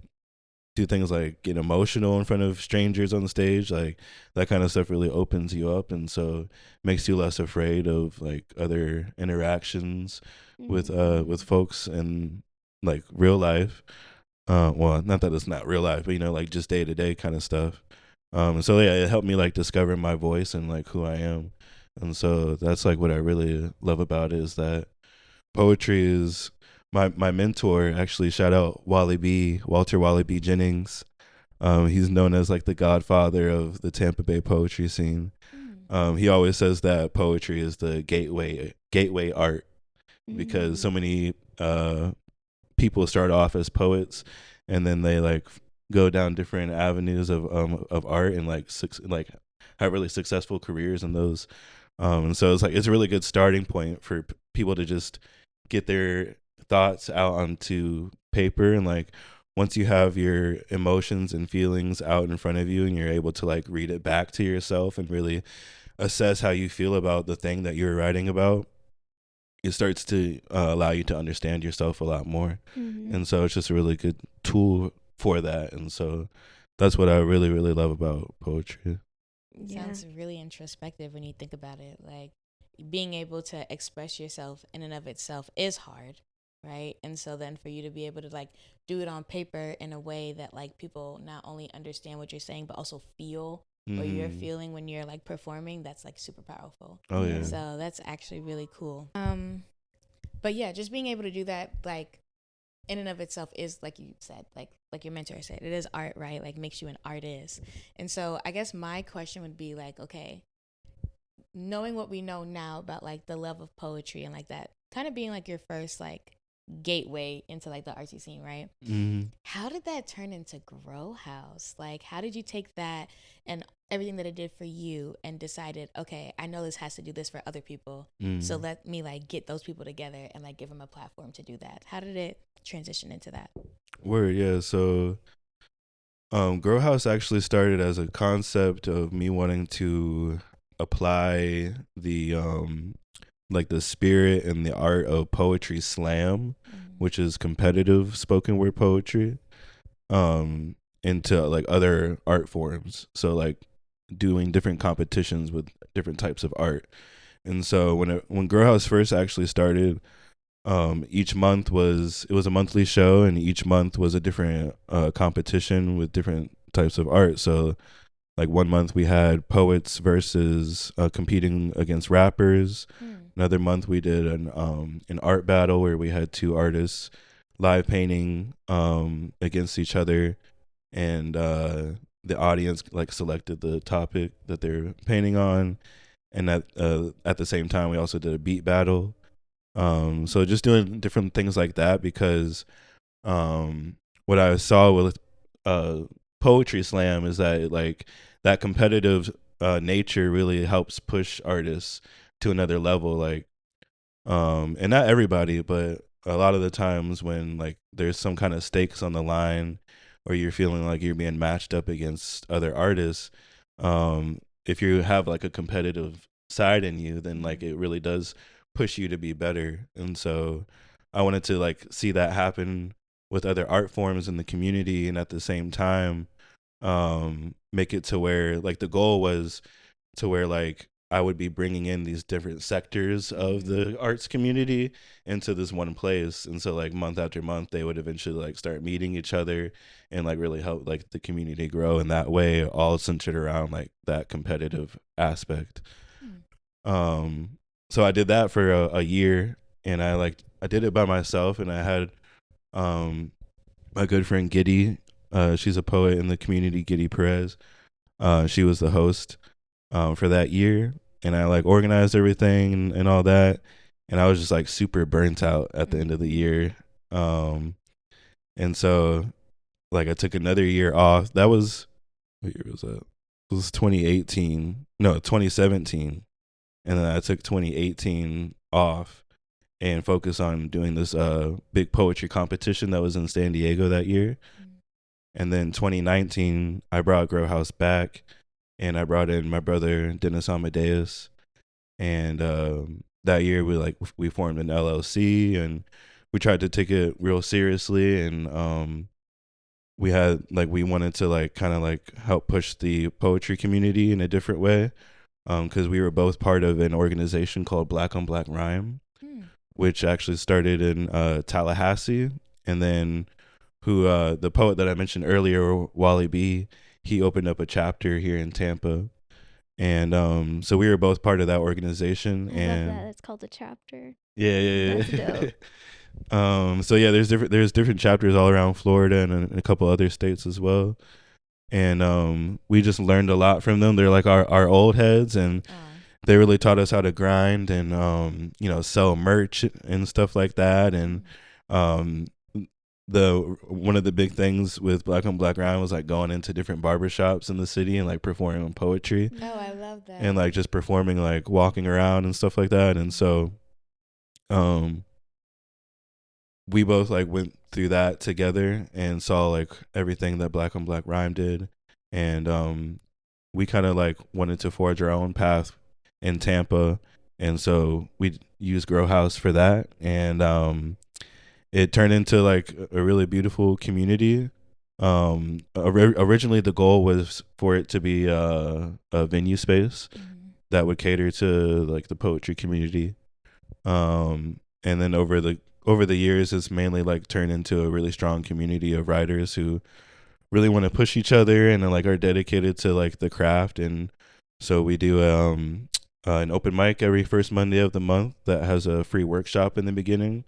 do things like get emotional in front of strangers on the stage, like that kind of stuff really opens you up, and so makes you less afraid of like other interactions with folks in like real life. Well, not that it's not real life, but like just day to day kind of stuff. And so yeah, it helped me like discover my voice and like who I am, and so that's like what I really love about it, is that poetry is my mentor. Actually, shout out Walter Wally B Jennings. He's known as like the godfather of the Tampa Bay poetry scene. He always says that poetry is the gateway art, because so many people start off as poets and then they like go down different avenues of art and like have really successful careers in those. And so it's a really good starting point for people to just get their thoughts out onto paper, and like once you have your emotions and feelings out in front of you and you're able to like read it back to yourself and really assess how you feel about the thing that you're writing about, it starts to allow you to understand yourself a lot more. And so it's just a really good tool for that, and so that's what I really love about poetry. Sounds really introspective when you think about it. Like being able to express yourself in and of itself is hard, right? And so then for you to be able to like do it on paper in a way that like people not only understand what you're saying but also feel what you're feeling when you're like performing, that's like super powerful. Oh yeah. So that's actually really cool. But yeah, just being able to do that like in and of itself is, like you said, like your mentor said, it is art, right? Like makes you an artist. And so I guess my question would be like, okay, knowing what we know now about like the love of poetry and like that kind of being like your first like gateway into like the artsy scene, right? How did that turn into Grow House? Like how did you take that and everything that it did for you and decided, okay, I know this has to do this for other people, so let me like get those people together and like give them a platform to do that? How did it transition into that? Word, yeah. So Grow House actually started as a concept of me wanting to apply the like the spirit and the art of poetry slam, which is competitive spoken word poetry, into like other art forms. So like doing different competitions with different types of art. And so when Grow House first actually started, each month was a monthly show, and each month was a different competition with different types of art. So like one month we had poets versus competing against rappers. Another month we did an art battle where we had two artists live painting against each other, and the audience like selected the topic that they're painting on. And at the same time we also did a beat battle. So just doing different things like that, because what I saw with poetry slam is that like that competitive nature really helps push artists to another level. Like and not everybody, but a lot of the times when like there's some kind of stakes on the line, or you're feeling like you're being matched up against other artists, if you have like a competitive side in you, then like it really does push you to be better. And so I wanted to like see that happen with other art forms in the community, and at the same time make it to where like the goal was to where like I would be bringing in these different sectors of the arts community into this one place. And so like month after month they would eventually like start meeting each other and like really help like the community grow in that way, all centered around like that competitive aspect. So I did that for a year, and I did it by myself, and I had my good friend Giddy, she's a poet in the community, Giddy Perez. She was the host for that year, and I like organized everything and all that, and I was just like super burnt out at the end of the year. And so like I took another year off. That was, what year was that? It was 2017. And then I took 2018 off and focused on doing this big poetry competition that was in San Diego that year. And then 2019, I brought Grow House back, and I brought in my brother Dennis Amadeus. And that year we formed an LLC, and we tried to take it real seriously. And we wanted to like kind of like help push the poetry community in a different way. Because we were both part of an organization called Black on Black Rhyme, which actually started in Tallahassee. And then the poet that I mentioned earlier, Wally B, he opened up a chapter here in Tampa. And so we were both part of that organization. I love that. It's called a chapter. Yeah. That's dope. So yeah, there's different chapters all around Florida and a couple other states as well. And we just learned a lot from them. They're like our old heads, and they really taught us how to grind and sell merch and stuff like that. And one of the big things with Black on Black Rhyme was like going into different barbershops in the city and like performing poetry. Oh, I love that. And like just performing, like walking around and stuff like that. And so we both like went through that together and saw like everything that Black on Black Rhyme did. And we kind of like wanted to forge our own path in Tampa. And so we used Grow House for that. And it turned into like a really beautiful community. Originally the goal was for it to be a venue space that would cater to like the poetry community. And then over the years, it's mainly like turned into a really strong community of writers who really want to push each other and like are dedicated to like the craft. And so we do an open mic every first Monday of the month that has a free workshop in the beginning.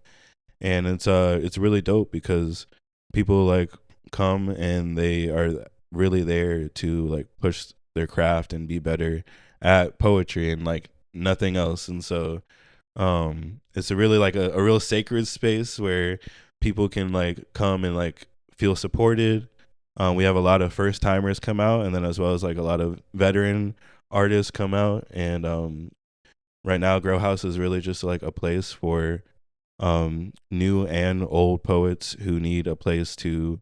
And it's really dope because people like come and they are really there to like push their craft and be better at poetry and like nothing else. And so it's a really like a real sacred space where people can like come and like feel supported. We have a lot of first timers come out, and then as well as like a lot of veteran artists come out. And right now Grow House is really just like a place for new and old poets who need a place to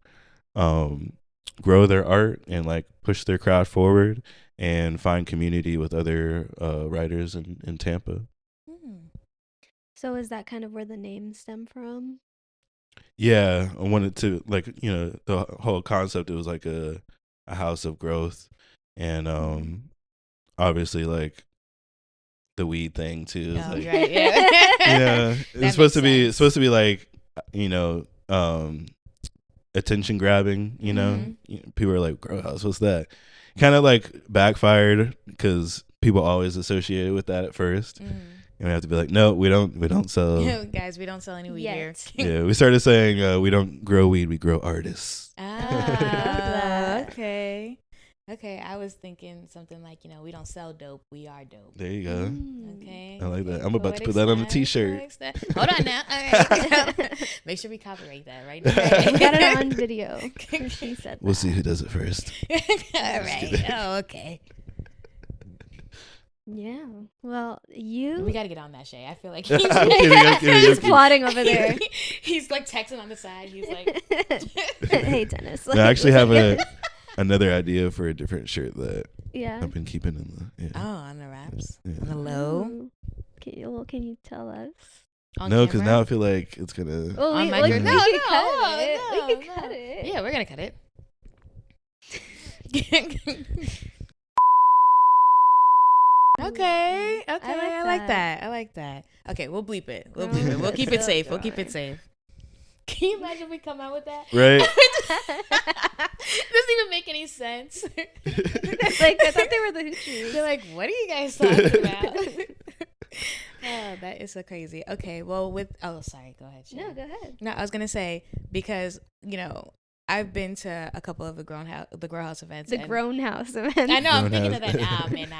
grow their art and like push their craft forward and find community with other writers in Tampa. So is that kind of where the name stem from? Yeah, I wanted to the whole concept. It was like a house of growth, and obviously like the weed thing too. Oh, Like, right, yeah. yeah, That it's supposed to be makes sense. like attention grabbing. People are like, "Grow house, what's that?" Kind of like backfired because people always associate it with that at first. And we have to be like, no, we don't sell. Guys, we don't sell any weed here. Yeah, we started saying we don't grow weed, we grow artists. Ah, okay. Okay, I was thinking something like, we don't sell dope, we are dope. There you go. Okay. I like that. Okay. I'm about to put that on a t-shirt. Hold on now. All right. Make sure we copyright that right now. We got it on video. She said We'll see who does it first. All right. Oh, okay. Yeah. Well, you. We got to get on that, Shay. I feel like I'm kidding. He's plotting over there. He's like texting on the side. He's like, hey, Dennis. No, I actually have another idea for a different shirt that Yeah. I've been keeping in the. Yeah. oh, on the wraps. Yeah. On the low. Ooh. Can you tell us? On No, because camera? now I feel like it's gonna. Well, On we, my like, girl- we No, can no, cut oh, it. no, We can no. cut it. Yeah, we're going to cut it. Okay. I like that. Okay, we'll bleep it. We'll bleep it. We'll keep it safe. We'll keep it safe. Can you imagine if we come out with that? Right. Doesn't even make any sense. Like, I thought they were the Hoochies. They're like, what are you guys talking about? Oh, that is so crazy. Okay, well, sorry, go ahead. Shay. No, go ahead. No, I was gonna say because I've been to a couple of the Grown House events. The and Grown House event. I know. I'm Grown thinking House. of that. Oh man,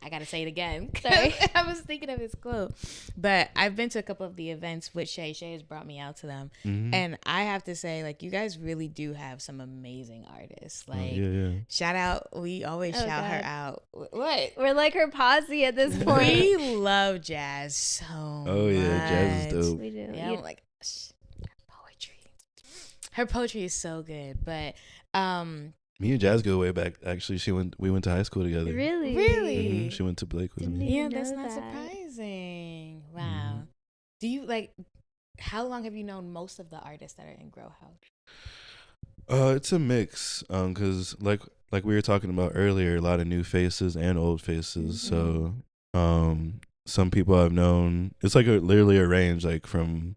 I gotta say it again. Sorry. I was thinking of his quote, but I've been to a couple of the events with Shay. Shay has brought me out to them, and I have to say, like, you guys really do have some amazing artists. Like, yeah. shout out. We always Oh, shout her God. out. What? We're like her posse at this point. We love jazz so Oh yeah, jazz is dope. We do. Yeah, You- I'm like her poetry is so good, but Me and Jazz go way back. Actually, we went to high school together. Really? Really? She went to Blake with Didn't me. even yeah, that's know not that. surprising. Wow. Do you how long have you known most of the artists that are in Grow House? It's a mix. Cause like we were talking about earlier, a lot of new faces and old faces. So, some people I've known. It's like literally a range, like from,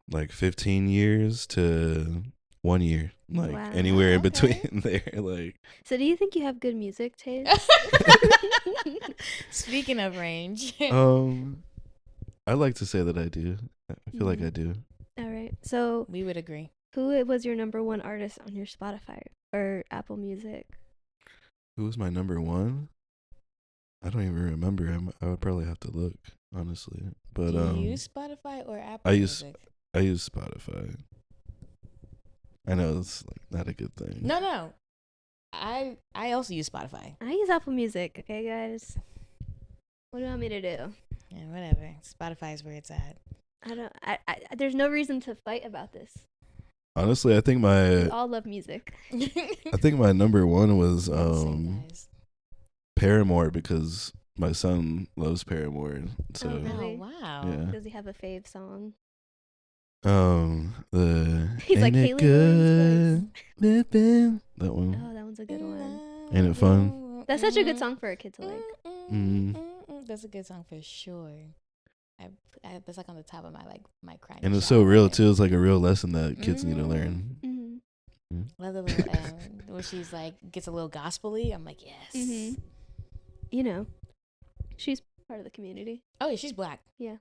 like 15 years to 1 year, like Wow. anywhere in Okay. between there. Like, So do you think you have good music taste? Speaking of range, I like to say that I do. I feel like I do. All right. So we would agree. who was your number one artist on your Spotify or Apple Music? Who was my number one? I don't even remember. I would probably have to look, honestly. But Do you use Spotify or Apple I use Music? I use Spotify. I know it's like not a good thing. No. I also use Spotify. I use Apple Music. Okay, guys. What do you want me to do? Yeah, whatever. Spotify is where it's at. I don't. I there's no reason to fight about this. Honestly, I think We my all love music. number one was Same guys. Paramore, because my son loves Paramore. So Oh, really? Oh wow. yeah. Does he have a fave song? The He's like Ain't It Haley Williams' Good? Baby? That one. Oh, that one's a good one. Ain't it fun? That's such a good song for a kid to like. That's a good song for sure. That's like on the top of my crying. And it's shower so real right too. It's like a real lesson that kids need to Mhm. learn. Mm-hmm. there. Love the little where she's like gets a little gospel-y. I'm like, yes. Mm-hmm. You know, she's part of the community. Oh yeah, she's black. Yeah.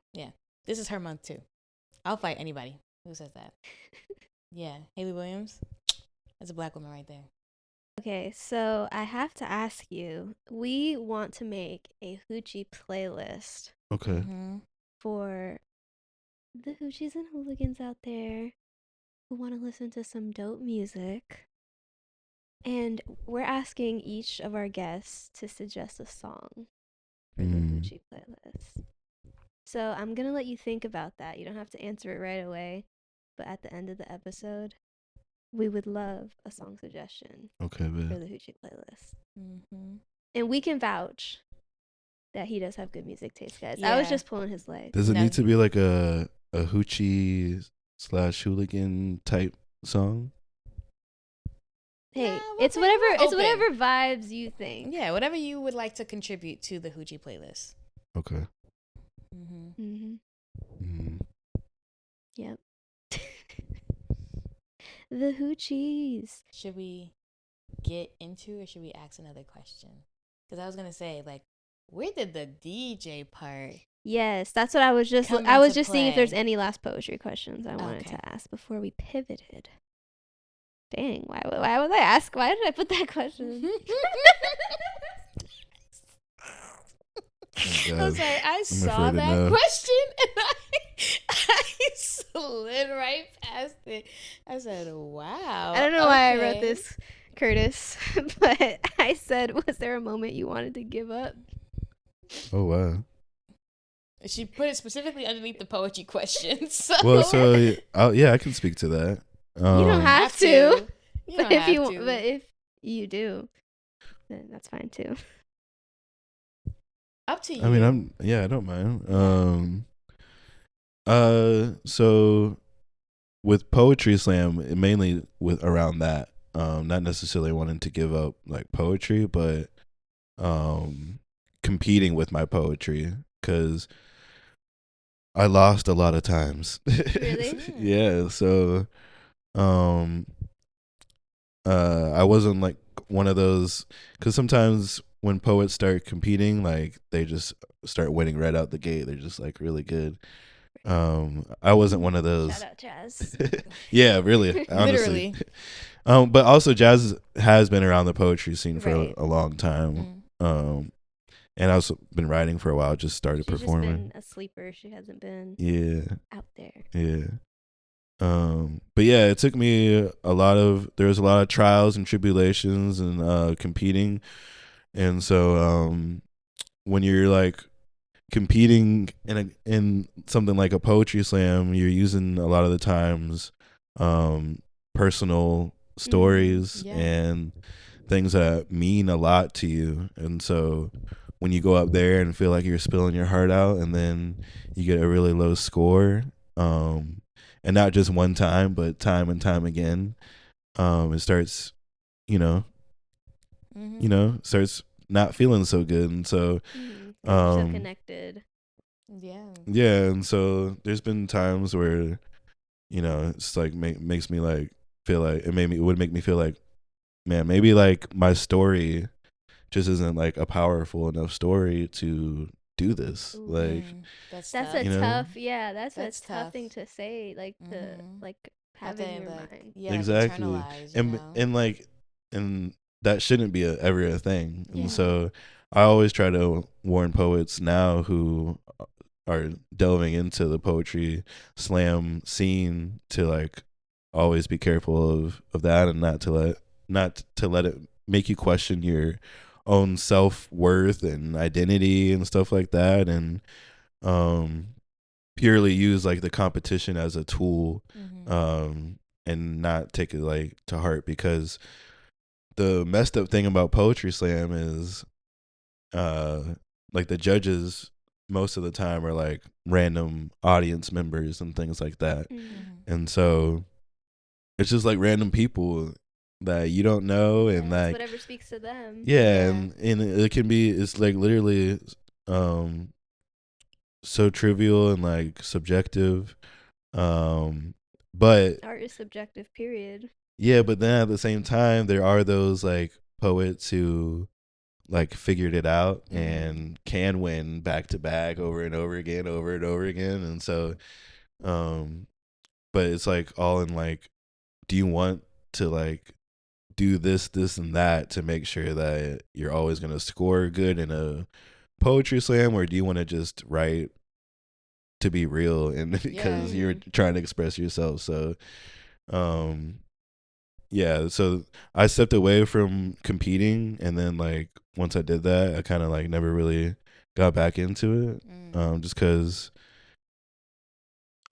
This is her month too. I'll fight anybody who says that. Yeah, Haley Williams. That's a black woman right there. Okay, so I have to ask you. We want to make a Hoochie playlist Okay. Mhm. for the Hoochies and Hooligans out there who want to listen to some dope music. And we're asking each of our guests to suggest a song for the Hoochie playlist. So I'm going to let you think about that. You don't have to answer it right away. But at the end of the episode, we would love a song suggestion Okay, for man. the Hoochie playlist. Mhm. And we can vouch that he does have good music taste, guys. I was Yeah. just pulling his leg. Does it No. need to be like a Hoochie / Hooligan type song? Hey, Nah, it's we're whatever. It's open. whatever vibes you think. Yeah, whatever you would like to contribute to the Hoochie playlist. Okay. Mm-hmm. Mm. Yep. The Hoochies. Should we get into, or should we ask another question? Because I was gonna say, like, where did the DJ part? Yes, that's what I was just. Come I was into just seeing if there's play. any last poetry questions I wanted Okay. to ask before we pivoted. Dang, why would I ask? Why did I put that question? I'm sorry, I saw afraid to that know. question and I slid right past it. I said, wow. I don't know why I wrote okay. this, Curtis, but I said, was there a moment you wanted to give up? Oh wow. She put it specifically underneath the poetry question. So Well, so yeah, I can speak to that. You don't have to. You But don't if have you, to. but if you do, then that's fine too. Up to you. I mean, I don't mind. So with poetry slam, mainly with around that, not necessarily wanting to give up like poetry, but competing with my poetry, because I lost a lot of times. Really? Yeah. So, I wasn't like one of those, because sometimes when poets start competing, like they just start winning right out the gate. They're just like really good. I wasn't one of those. Shout out Jazz. Yeah, really, honestly. Literally. But also Jazz has been around the poetry scene for Right. a long time. Mm. And I've also been writing for a while. Just started She's just performing. been a sleeper. She hasn't been Yeah, out there. yeah. But yeah, it took me there was a lot of trials and tribulations and competing. And so when you're like competing in something like a poetry slam, you're using a lot of the times personal stories Yeah. and things that mean a lot to you. And so when you go up there and feel like you're spilling your heart out, and then you get a really low score, and not just one time, but time and time again, it starts, Mhm. starts not feeling so good. And so You're so connected. Yeah. yeah, and so there's been times where, it's like makes me like feel like it would make me feel like, man, maybe like my story just isn't like a powerful enough story to do this. Ooh. Like, That's That's tough. a You know? tough. Yeah, that's That's a tough tough. thing to say. Like to Mhm. like Have have in to, your like, mind. yeah, exactly. like internalize, you know? And like, and that shouldn't be ever a thing. Yeah. And so I always try to warn poets now who are delving into the poetry slam scene to like always be careful of that, and not to let it make you question your own self-worth and identity and stuff like that, and purely use like the competition as a tool, Mhm. and not take it like to heart. Because the messed up thing about poetry slam is like the judges most of the time are like random audience members and things like that. Mhm. And so it's just like random people that you don't know, and It's like whatever speaks to them. yeah, and it can be, it's like literally so trivial and like subjective, but Art is subjective. Period. yeah, but then at the same time there are those like poets who like figured it out and can win back to back over and over again, and so but it's like all in like, do you want to like do this and that to make sure that you're always going to score good in a poetry slam, or do you want to just write to be real and because Yeah. you're trying to express yourself? So yeah, so I stepped away from competing, and then like once I did that, I kind of like never really got back into it, just because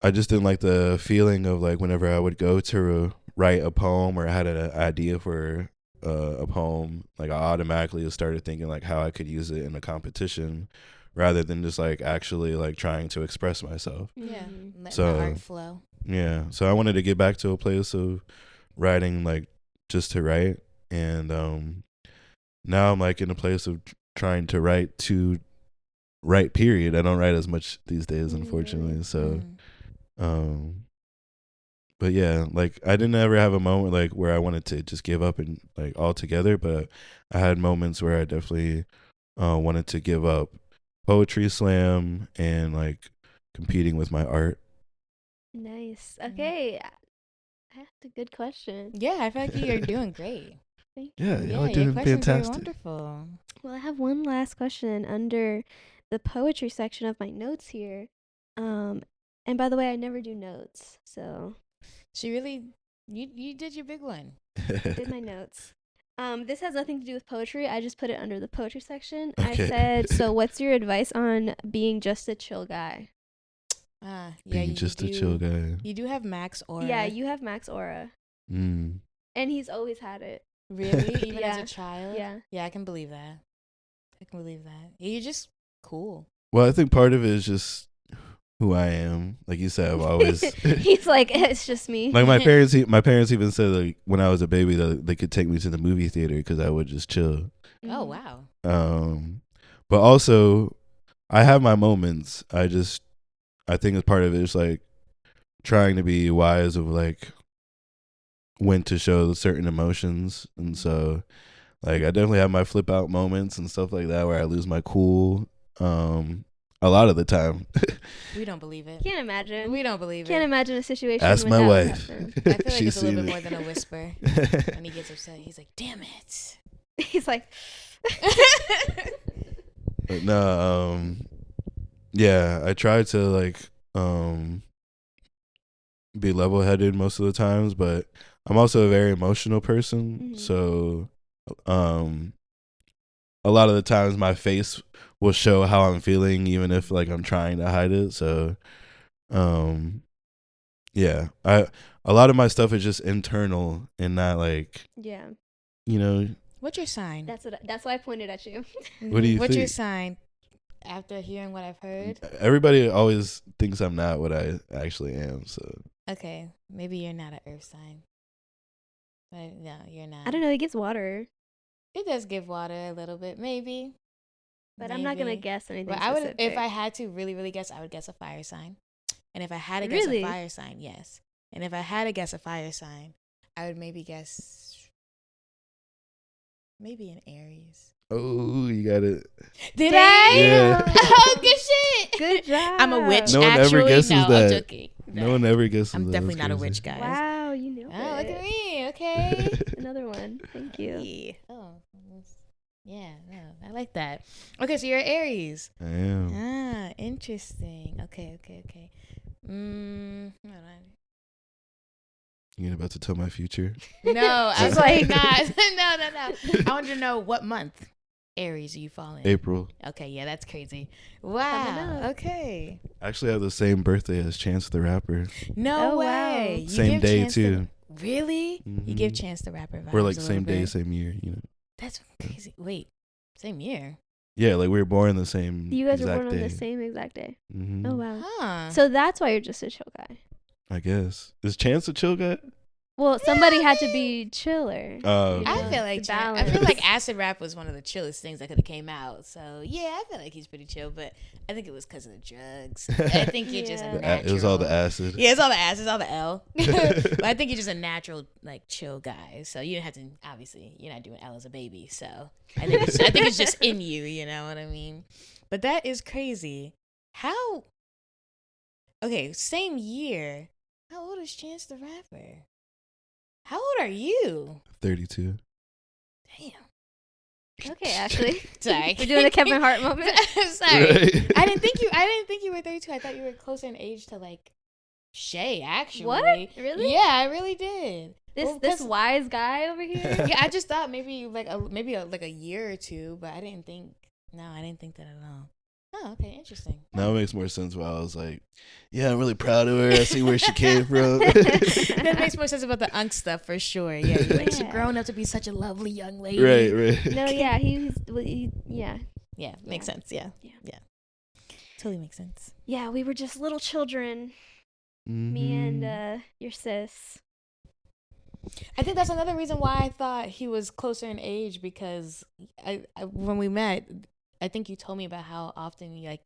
I just didn't like the feeling of like whenever I would go to write a poem, or I had an idea for a poem, like I automatically started thinking like how I could use it in a competition, rather than just like actually like trying to express myself. Yeah. Mhm. Let So- the art flow. Yeah, so I wanted to get back to a place of writing like just to write, and now I'm like in a place of trying to write to write. Period. I don't write as much these days, unfortunately. So, but yeah, like I didn't ever have a moment like where I wanted to just give up and like altogether, but I had moments where I definitely wanted to give up poetry slam and like competing with my art. Nice. Okay. That's a good question. Yeah, I feel like you're doing great. Thank you. Yeah, y'all your doing questions are fantastic. wonderful. Well, I have one last question under the poetry section of my notes here. And by the way, I never do notes, so She really, you did your big one. I did my notes. This has nothing to do with poetry. I just put it under the poetry section. I Okay. said, so what's your advice on being just a chill guy? Yeah, Being you just do, a chill guy. You do have Max aura. Yeah, you have Max aura, Mm. and he's always had it. Really? Even as Yeah. a child? Yeah. Yeah, I can believe that. I can believe that. Yeah, you're just cool. Well, I think part of it is just who I am. Like you said, I've always He's like, it's just me. like my parents. My parents even said like when I was a baby that they could take me to the movie theater because I would just chill. Oh, Mhm. wow. But also, I have my moments. I think as part of it is like trying to be wise of like when to show certain emotions, and so like I definitely have my flip out moments and stuff like that where I lose my cool. A lot of the time. We don't believe it. Can't imagine. We don't believe Can't it. imagine a situation. Ask when my that would wife. happen. I feel like She's it's a little seen bit it. more than a whisper. When he gets upset, he's like, damn it. He's like, But no, yeah, I try to like be level headed most of the times, but I'm also a very emotional person. Mhm. So a lot of the times my face will show how I'm feeling even if like I'm trying to hide it. So yeah. A lot of my stuff is just internal and not like, yeah. you know, What's your sign? That's why I pointed at you. What do you What's your think? sign? After hearing what I've heard? everybody always thinks I'm not what I actually am. So Okay, maybe you're not an earth sign. But no, you're not. I don't know. He gives water, It does give water a little bit, maybe. but I'm not gonna Maybe. guess anything. But I would, if specific. I had to really, really guess, I would guess a fire sign. And if I had to Really? guess a fire sign, yes. And if I had to guess a fire sign, I would maybe guess maybe an Aries. oh, you got it. Did I? Yeah. Oh, good shit. Good job. I'm a witch. No one ever Actually, guesses no, I'm that. joking. No one ever guesses. I'm that. definitely That's not a crazy. witch, guys. Wow, you knew Oh, look it. at me. Okay. Another one. Thank you. Yeah. Oh, yeah. No, I like that. Okay, so you're Aries. I am. Ah, interesting. Okay. Hold on. You about to tell my future? No, I was like- like, not. No. I wanted to know what month Aries you fall in. April. Okay, yeah, that's crazy. Coming Wow. up. Okay. I actually have the same birthday as Chance the Rapper. No Oh, way. wow. You Same give day Chance too. Really? You give Mhm. Chance the Rapper vibes. We're like a same little day, bit. same year. You know. That's crazy. Wait, same year? Yeah, like we were born the same. You guys were exact born on day. the same exact day. Mm-hmm. Oh wow. Huh. So that's why you're just a chill guy. I guess is Chance a chill guy? Well, somebody had to be chiller. Oh, you I know, feel like the I feel balance. like acid rap was one of the chillest things that could have came out. So yeah, I feel like he's pretty chill, but I think it was because of the drugs. I think you're just a Yeah. natural. It was all the acid. Yeah, it's all the ass, it's all the L. But I think you're just a natural, like, chill guy. So you don't have to. Obviously, you're not doing L as a baby. So I think it's just in you. You know what I mean? But that is crazy. How? Okay, same year. How old is Chance the Rapper? How old are you? 32. Damn. Okay, Ashley. Sorry. We're doing a Kevin Hart moment. Sorry. Right? I didn't think you were 32. I thought you were closer in age to like Shay, actually. What? Really? Yeah, I really did. This Well, this 'cause- wise guy over here. Yeah, I just thought maybe like a year or two, but I didn't think. No, I didn't think that at all. Oh, okay, interesting. Now it makes more sense why I was like, yeah, I'm really proud of her. I see where she came from. That makes more sense about the unk stuff for sure. Yeah, you're like, she grown up to be such a lovely young lady. Right. No, yeah, yeah. Yeah, makes sense. Yeah. Totally makes sense. Yeah, we were just little children, me and your sis. I think that's another reason why I thought he was closer in age, because I when we met, I think you told me about how often you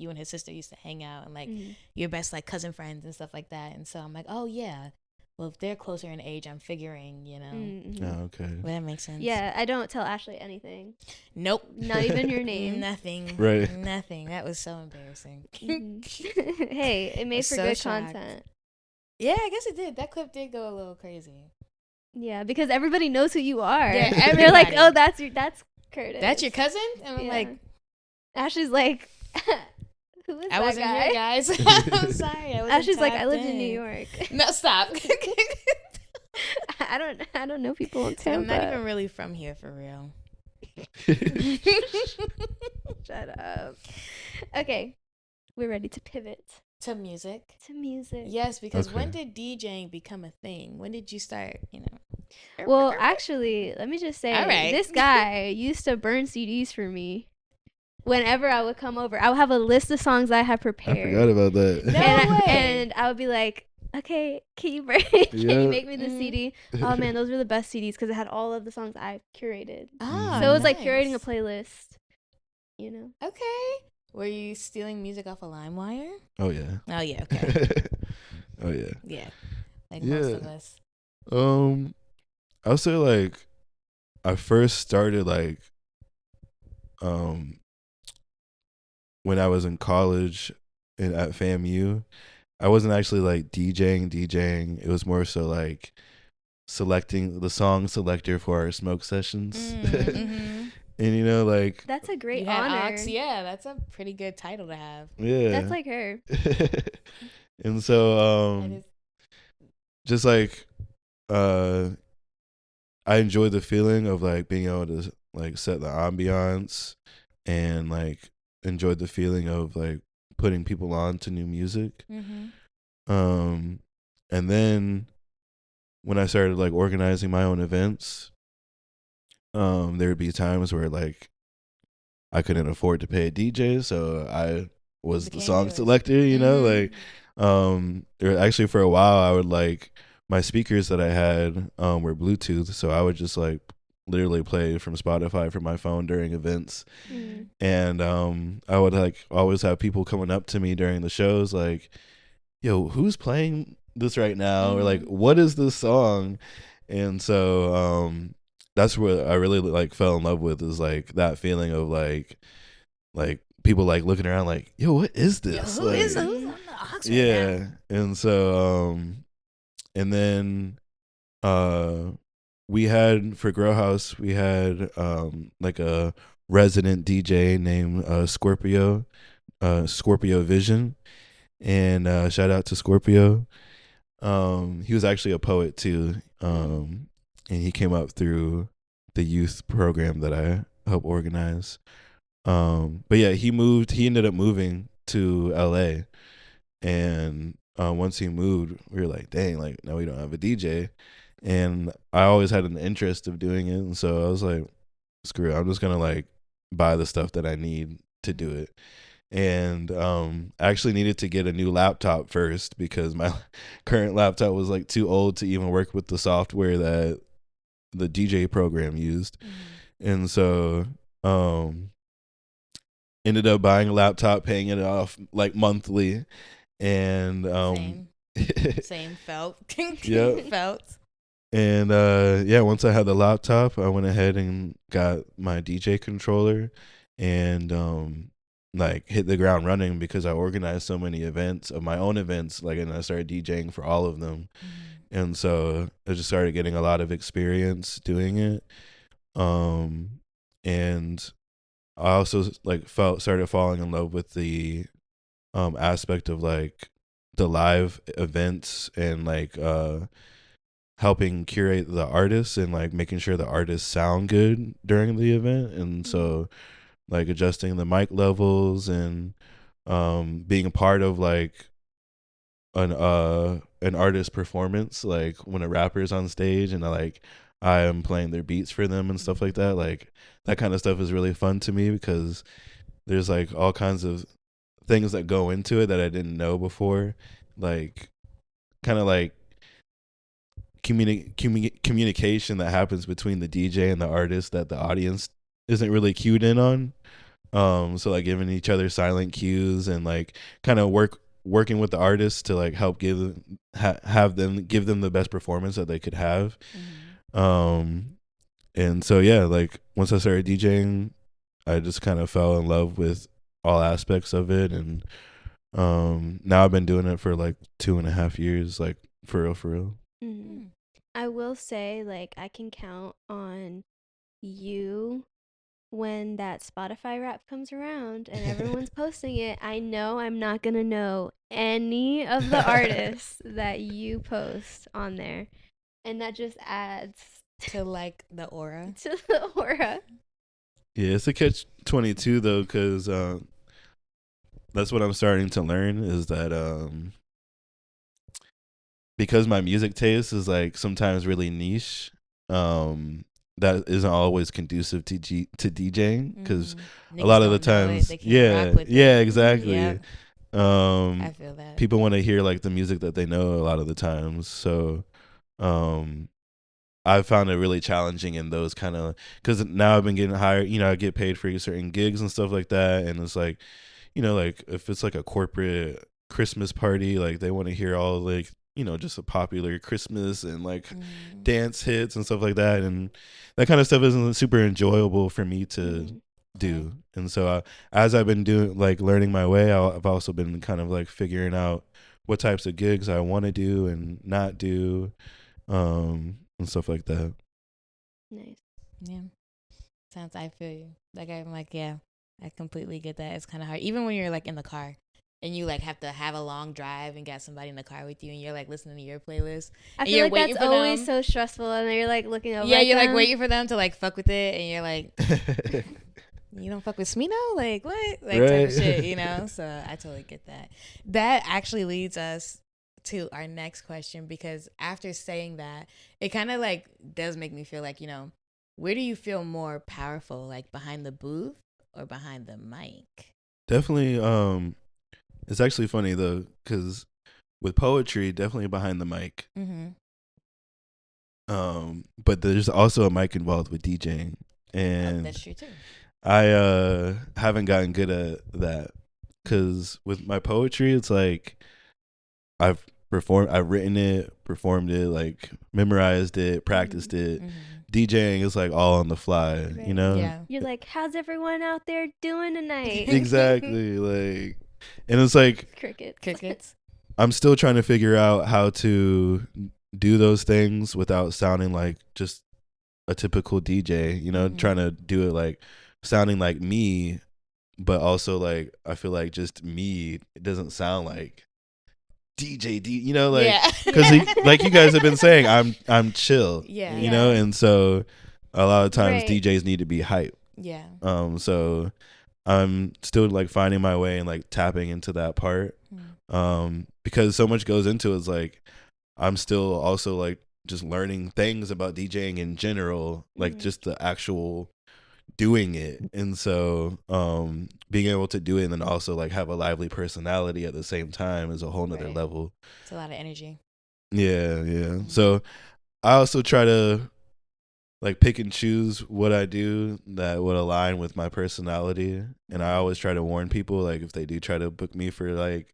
and his sister used to hang out and like your best like cousin friends and stuff like that. And so I'm like, oh yeah, well if they're closer in age, I'm figuring, Oh, okay. Well, that makes sense. Yeah, I don't tell Ashley anything. Nope. Not even your name. Nothing. Right. Nothing. That was so embarrassing. Hey, it made for So good shocked. content. Yeah, I guess it did. That clip did go a little crazy. Yeah, because everybody knows who you are. Yeah, they're like, everybody. oh, that's Curtis. That's your cousin? And I'm Yeah. like, Ashley's like, who is I that wasn't guy? here, guys. I'm sorry. I wasn't Ashley's like, I tapped lived in New York. No, stop. I don't know people in Tampa. I'm not even really from here for real. Shut up. Okay, we're ready to pivot To music. to music. Yes, because Okay. when did DJing become a thing? When did you start, Well, actually, let me just say, All right. this guy used to burn CDs for me. Whenever I would come over, I would have a list of songs I had I prepared. forgot about that. No and, way. and I would be like, okay, can you Yeah. make me the Mhm. CD? Oh man, those were the best CDs because it had all of the songs I curated. Ah, So it was like nice. curating a playlist, you know? Okay. Were you stealing music off of LimeWire? Oh yeah. Oh, yeah. Okay. Oh yeah. Yeah. Like most Yeah. of us. I would say like I first started like when I was in college and at FAMU. I wasn't actually like DJing. It was more so like selecting the song selector for our smoke sessions. Mhm. And like That's a great You had honor. Ox. Yeah, that's a pretty good title to have. yeah. That's like her. And so That is- just like I enjoy the feeling of like being able to like set the ambiance and like enjoyed the feeling of like putting people on to new music. Mhm. And then when I started like organizing my own events, there would be times where like I couldn't afford to pay a DJ, so I was the Became song yours. selector, like Mhm. actually for a while I would like my speakers that I had were Bluetooth, so I would just like literally play from Spotify from my phone during events. Mm. And I would like always have people coming up to me during the shows like, yo, who's playing this right now? Or like, what is this song? And so that's what I really like fell in love with, is like that feeling of like people like looking around like, yo, what is this? Who is Like, who's on the Ox right yeah. now? And so and then we had for Grow House, we had like a resident DJ named Scorpio Vision, and shout out to Scorpio. He was actually a poet too, and he came up through the youth program that I helped organize. But yeah, he ended up moving to LA, and once he moved, we were like, dang, like now we don't have a DJ. And I always had an interest of doing it, and so I was like, screw it, I'm just gonna like buy the stuff that I need to do it. And I actually needed to get a new laptop first because my current laptop was like too old to even work with the software that the DJ program used. And so ended up buying a laptop, paying it off like monthly, and Same felt. Yep. Felt. And yeah, once I had the laptop, I went ahead and got my DJ controller and like hit the ground running because I organized so many events of my own events, like, and I started DJing for all of them. And so I just started getting a lot of experience doing it. And I also like started falling in love with the aspect of like the live events and like helping curate the artists and like making sure the artists sound good during the event. And so like adjusting the mic levels and being a part of like an artist performance, like when a rapper's on stage and I am playing their beats for them and stuff like that. Like that kind of stuff is really fun to me because there's like all kinds of things that go into it that I didn't know before, like kind of like communication that happens between the DJ and the artist that the audience isn't really cued in on. So like giving each other silent cues and like kind of working with the artists to like help have them give them the best performance that they could have. And so yeah, like once I started DJing, I just kind of fell in love with all aspects of it, and now I've been doing it for like 2.5 years, like for real. Mm-hmm. I will say, like, I can count on you when that Spotify rap comes around and everyone's posting it. I know I'm not gonna know any of the artists that you post on there, and that just adds to like the aura. to the aura. Yeah, it's a catch-22 though, because that's what I'm starting to learn is that because my music taste is like sometimes really niche, that isn't always conducive to DJing because a lot of the times, yeah, exactly. Yep. I feel that people want to hear like the music that they know a lot of the times. So, I found it really challenging in those kind of, because now I've been getting hired, I get paid for certain gigs and stuff like that. And it's like, like if it's like a corporate Christmas party, like they want to hear all like, just a popular Christmas and like dance hits and stuff like that. And that kind of stuff isn't super enjoyable for me to do. And so as I've been doing, like learning my way, I've also been kind of like figuring out what types of gigs I want to do and not do. And stuff like that. Nice. Yeah. I feel you. Like I'm like, yeah, I completely get that. It's kind of hard. Even when you're like in the car and you like have to have a long drive and got somebody in the car with you and you're like listening to your playlist. I feel like that's always so stressful and you're like looking over. Yeah, you're like waiting for them to like fuck with it and you're like you don't fuck with Smino? Like what? Like type of shit, So I totally get that. That actually leads us to our next question, because after saying that, it kind of like does make me feel like, where do you feel more powerful, like behind the booth or behind the mic? Definitely. It's actually funny though, because with poetry, definitely behind the mic. But there's also a mic involved with DJing, and that's true too. I haven't gotten good at that, because with my poetry, it's like I've written it, performed it, like memorized it, practiced it. DJing is like all on the fly, right. Yeah. You're like, how's everyone out there doing tonight? Exactly. Like, and it's like crickets. I'm still trying to figure out how to do those things without sounding like just a typical DJ, trying to do it like sounding like me, but also like I feel like just me, it doesn't sound like DJ, because like you guys have been saying, I'm chill, and so a lot of times DJs need to be hype. Yeah. So I'm still like finding my way and like tapping into that part, because so much goes into it. It's like I'm still also like just learning things about DJing in general, like just the actual doing it. And so being able to do it and then also like have a lively personality at the same time is a whole nother level. It's a lot of energy. Yeah. So I also try to like pick and choose what I do that would align with my personality. And I always try to warn people, like if they do try to book me for like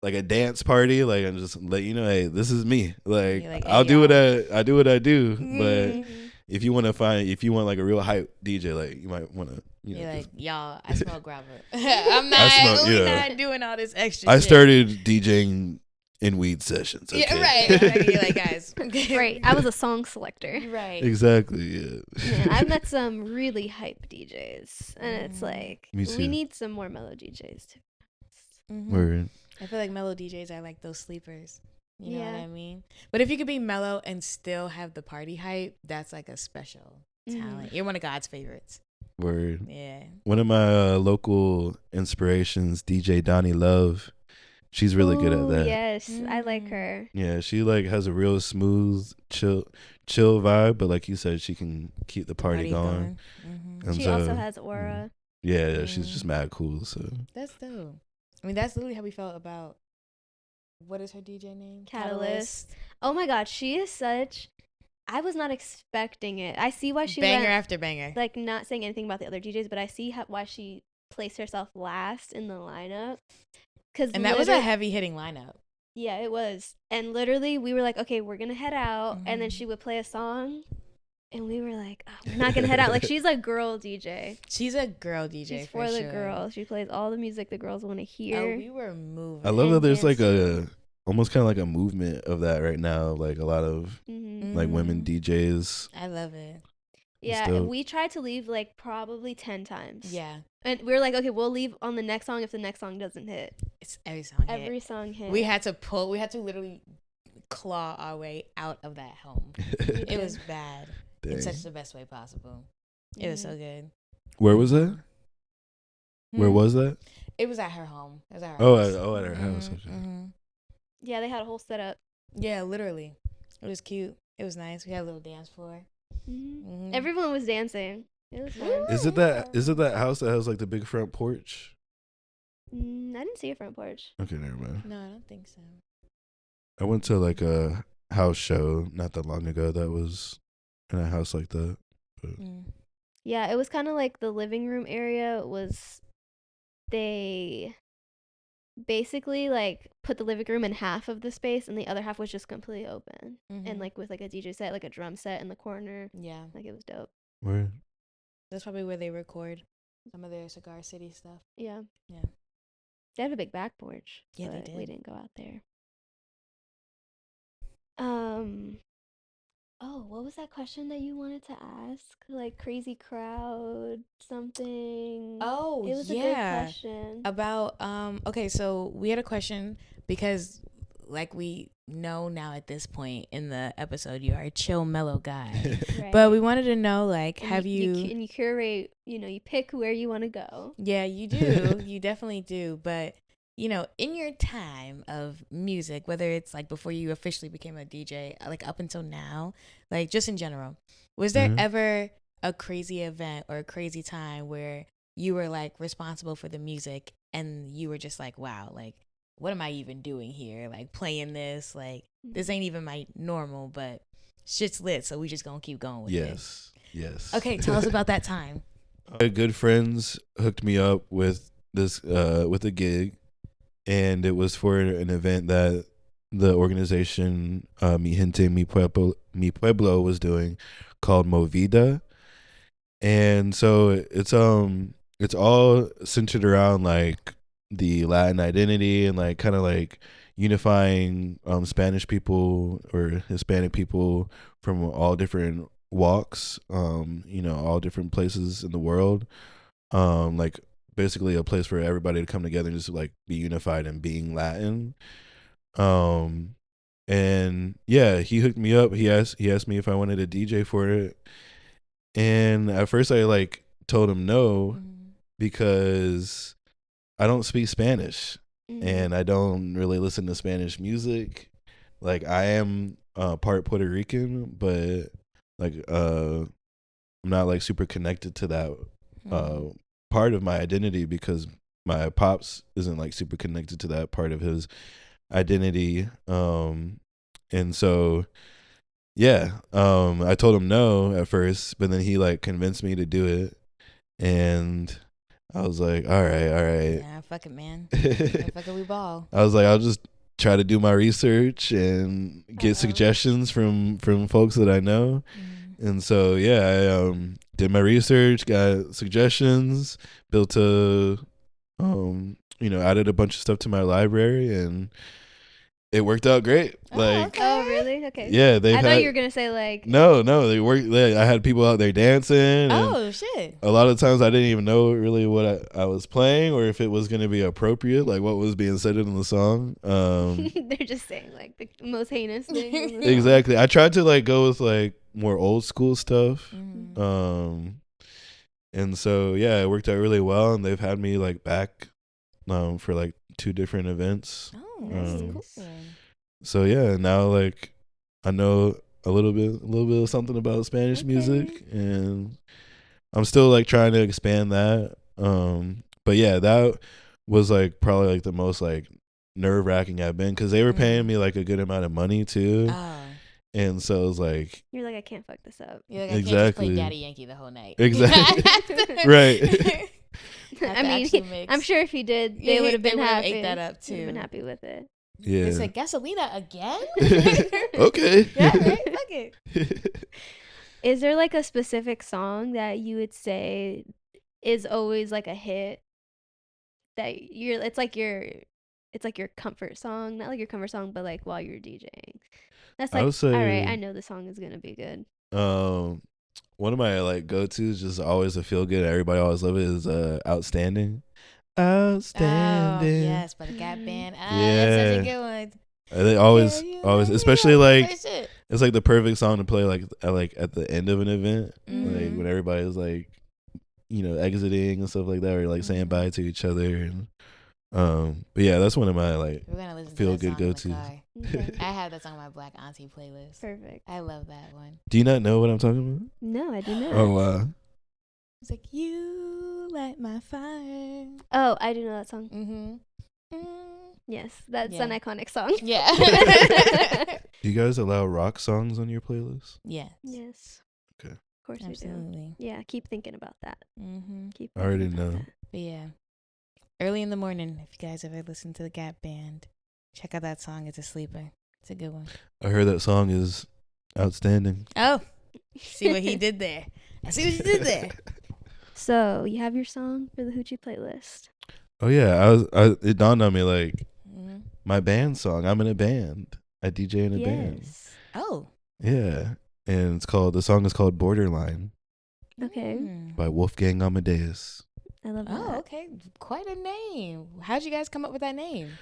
a dance party, like I'm just let you know, hey, this is me. Like hey, I'll do what I do, but if you want like a real hype DJ, like you might want to, you're like, y'all, I smoke grabber. I'm not doing all this extra I shit. started DJing in weed sessions. Okay? Yeah, right. Exactly. You're like, guys. Right. I was a song selector. Right. Exactly, yeah. I've met some really hype DJs, and it's like, we need some more mellow DJs too. Word. I feel like mellow DJs are like those sleepers. You know what I mean? But if you could be mellow and still have the party hype, that's like a special talent. You're one of God's favorites. Word. Yeah. One of my local inspirations, DJ Donnie Love. She's really good at Ooh, that. Yes, I like her. Yeah, she like has a real smooth, chill vibe, but like you said, she can keep the party going. And She so, also has aura. yeah, she's just mad cool. So That's dope. I mean, that's literally how we felt about, what is her DJ name? Catalyst. Oh my God, she is such. I was not expecting it. I see why she Banger went, after banger. like, not saying anything about the other DJs, but I see why she placed herself last in the lineup. And that was a heavy hitting lineup. Yeah, it was. And literally, we were like, okay, we're gonna head out, and then she would play a song, and we were like, oh, we're not gonna head out. Like, she's a girl DJ. She's a girl DJ. She's for the girls. She plays all the music the girls want to hear. Oh, we were moving. I love that there's like dancing. almost kind of like a movement of that right now. Like a lot of like women DJs. I love it. Yeah, and we tried to leave like probably 10 times. Yeah. And we were like, okay, we'll leave on the next song if the next song doesn't hit. It's every song hit. Every song hit. We had to literally claw our way out of that home. It was bad. Dang. In such the best way possible. It was so good. Where was that? Where was that? It was at her home. It was at her house. house. At her house. Okay. Yeah, they had a whole setup. Yeah, literally. It was cute. It was nice. We had a little dance floor. Everyone was dancing. It was fun. Is it that house that has like the big front porch? I didn't see a front porch. Okay, never mind. No, I don't think so. I went to like a house show not that long ago that was in a house like that. But. Yeah, it was kind of like the living room area they basically like put the living room in half of the space and the other half was just completely open. And like with like a DJ set, like a drum set in the corner. Yeah. Like it was dope. Where? That's probably where they record some of their Cigar City stuff. Yeah. Yeah. They have a big back porch. Yeah, they but did. We didn't go out there. Oh, what was that question that you wanted to ask? Like crazy crowd, something. Oh, it was yeah. a good question. About okay, so we had a question because like we know now at this point in the episode you are a chill mellow guy. Right. But we wanted to know like And have you and you curate, you pick where you want to go. Yeah, you do. You definitely do. But in your time of music, whether it's like before you officially became a DJ, like up until now, like just in general, was there ever a crazy event or a crazy time where you were like responsible for the music and you were just like, wow, like, what am I even doing here? Like playing this, like this ain't even my normal, but shit's lit. So we just gonna keep going with it. Yes. Okay. Tell us about that time. My good friends hooked me up with this, with a gig. And it was for an event that the organization Mi Gente Mi Pueblo was doing called Movida. And so it's all centered around like the Latin identity and like kind of like unifying Spanish people or Hispanic people from all different walks, all different places in the world. Like basically a place for everybody to come together and just like be unified and being Latin. And yeah, he hooked me up. He asked me if I wanted a DJ for it. And at first I like told him no because I don't speak Spanish and I don't really listen to Spanish music. Like I am part Puerto Rican, but like I'm not like super connected to that part of my identity because my pops isn't like super connected to that part of his identity. And so yeah, I told him no at first, but then he like convinced me to do it. And I was like, all right. Yeah, fuck it, man. Fuck it, we ball. I was like, I'll just try to do my research and get suggestions from folks that I know. And so yeah, I did my research, got suggestions, built added a bunch of stuff to my library, and it worked out great. Oh, really? Okay. Yeah, I thought you were gonna say like no, they worked. I had people out there dancing. Oh shit! A lot of times I didn't even know really what I was playing or if it was gonna be appropriate, like what was being said in the song. They're just saying like the most heinous thing. Exactly. I tried to like go with like more old school stuff. And And so yeah, it worked out really well, and they've had me like back for like 2 different events. Oh, that's cool. So yeah, now like I know a little bit of something about Spanish music, and I'm still like trying to expand that. But yeah, that was like probably like the most like nerve-wracking I've been, because they were paying me like a good amount of money too. And so it was like, you're like, I can't fuck this up. You're like, I can't just play Daddy Yankee the whole night. Exactly. Right. I mean, I'm sure if he did, they would have been happy. Ate that up too. Been happy with it. Yeah. They said gasolina again. Okay. Yeah, right. Fuck it. Is there like a specific song that you would say is always like a hit? That it's like your comfort song, not like your comfort song, but like while you're DJing. That's like, all right, I know the song is gonna be good. One of my like go-tos, just always a feel good, everybody always love it, is Outstanding. Outstanding. Oh, yes, by the Gap Band. That's such a good one. They always, especially like, it's like the perfect song to play like at the end of an event, like when everybody's like, you know, exiting and stuff like that, or like saying bye to each other. And but yeah, that's one of my like feel good go-tos. Okay. I have that song on my Black Auntie playlist. Perfect. I love that one. Do you not know what I'm talking about? No, I do not. Oh wow. It's like, you light my fire. Oh, I do know that song. Yes, that's an iconic song. Yeah. Do you guys allow rock songs on your playlist? Yes. Yes. Okay. Of course absolutely. We do. Yeah, keep thinking about that. Keep. I already know. That. But yeah, early in the morning, if you guys ever listen to the Gap Band, check out that song. It's a sleeper. It's a good one. I heard that song is outstanding. Oh, see what he did there. I see what you did there. So you have your song for the Hoochie playlist. Oh yeah, it dawned on me like my band song. I'm in a band. I DJ in a band. Oh. Yeah, and the song is called Borderline. Okay. By Wolfgang Amadeus. I love that. Oh, okay. Quite a name. How'd you guys come up with that name?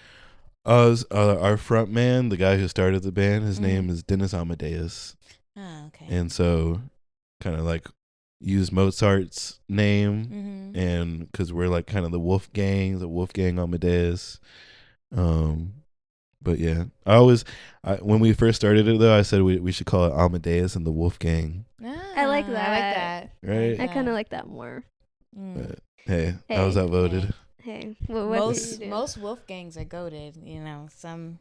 Our front man, the guy who started the band, his name is Dennis Amadeus. Oh, okay. And so kind of like use Mozart's name, and because we're like kind of the Wolfgang Amadeus. But yeah, when we first started it though, I said we should call it Amadeus and the Wolfgang. I like that. I like that. Right? I kind of like that more. But hey, how was that voted? Hey, most Wolfgangs are goated. You know, some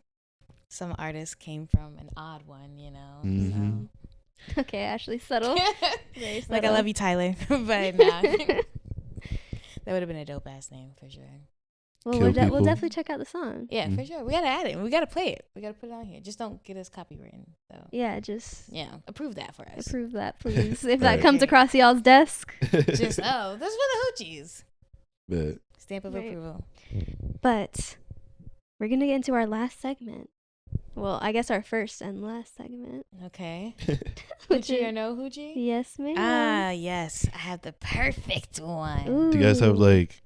artists came from an odd one. You know. So. Okay, Ashley, subtle. Very subtle. Like, I love you, Tyler, but nah. That would have been a dope ass name for sure. Well, we'll definitely check out the song. Yeah, for sure. We gotta add it. We gotta play it. We gotta put it on here. Just don't get us copywritten. So yeah, approve that for us. Approve that, please. If that comes across y'all's desk, just this is for the Hoochies. But stamp of approval. But we're gonna get into our last segment. Well, I guess our first and last segment. Okay. Hoochie or no Hoochie? Yes, ma'am. Ah, yes. I have the perfect one. Ooh. Do you guys have like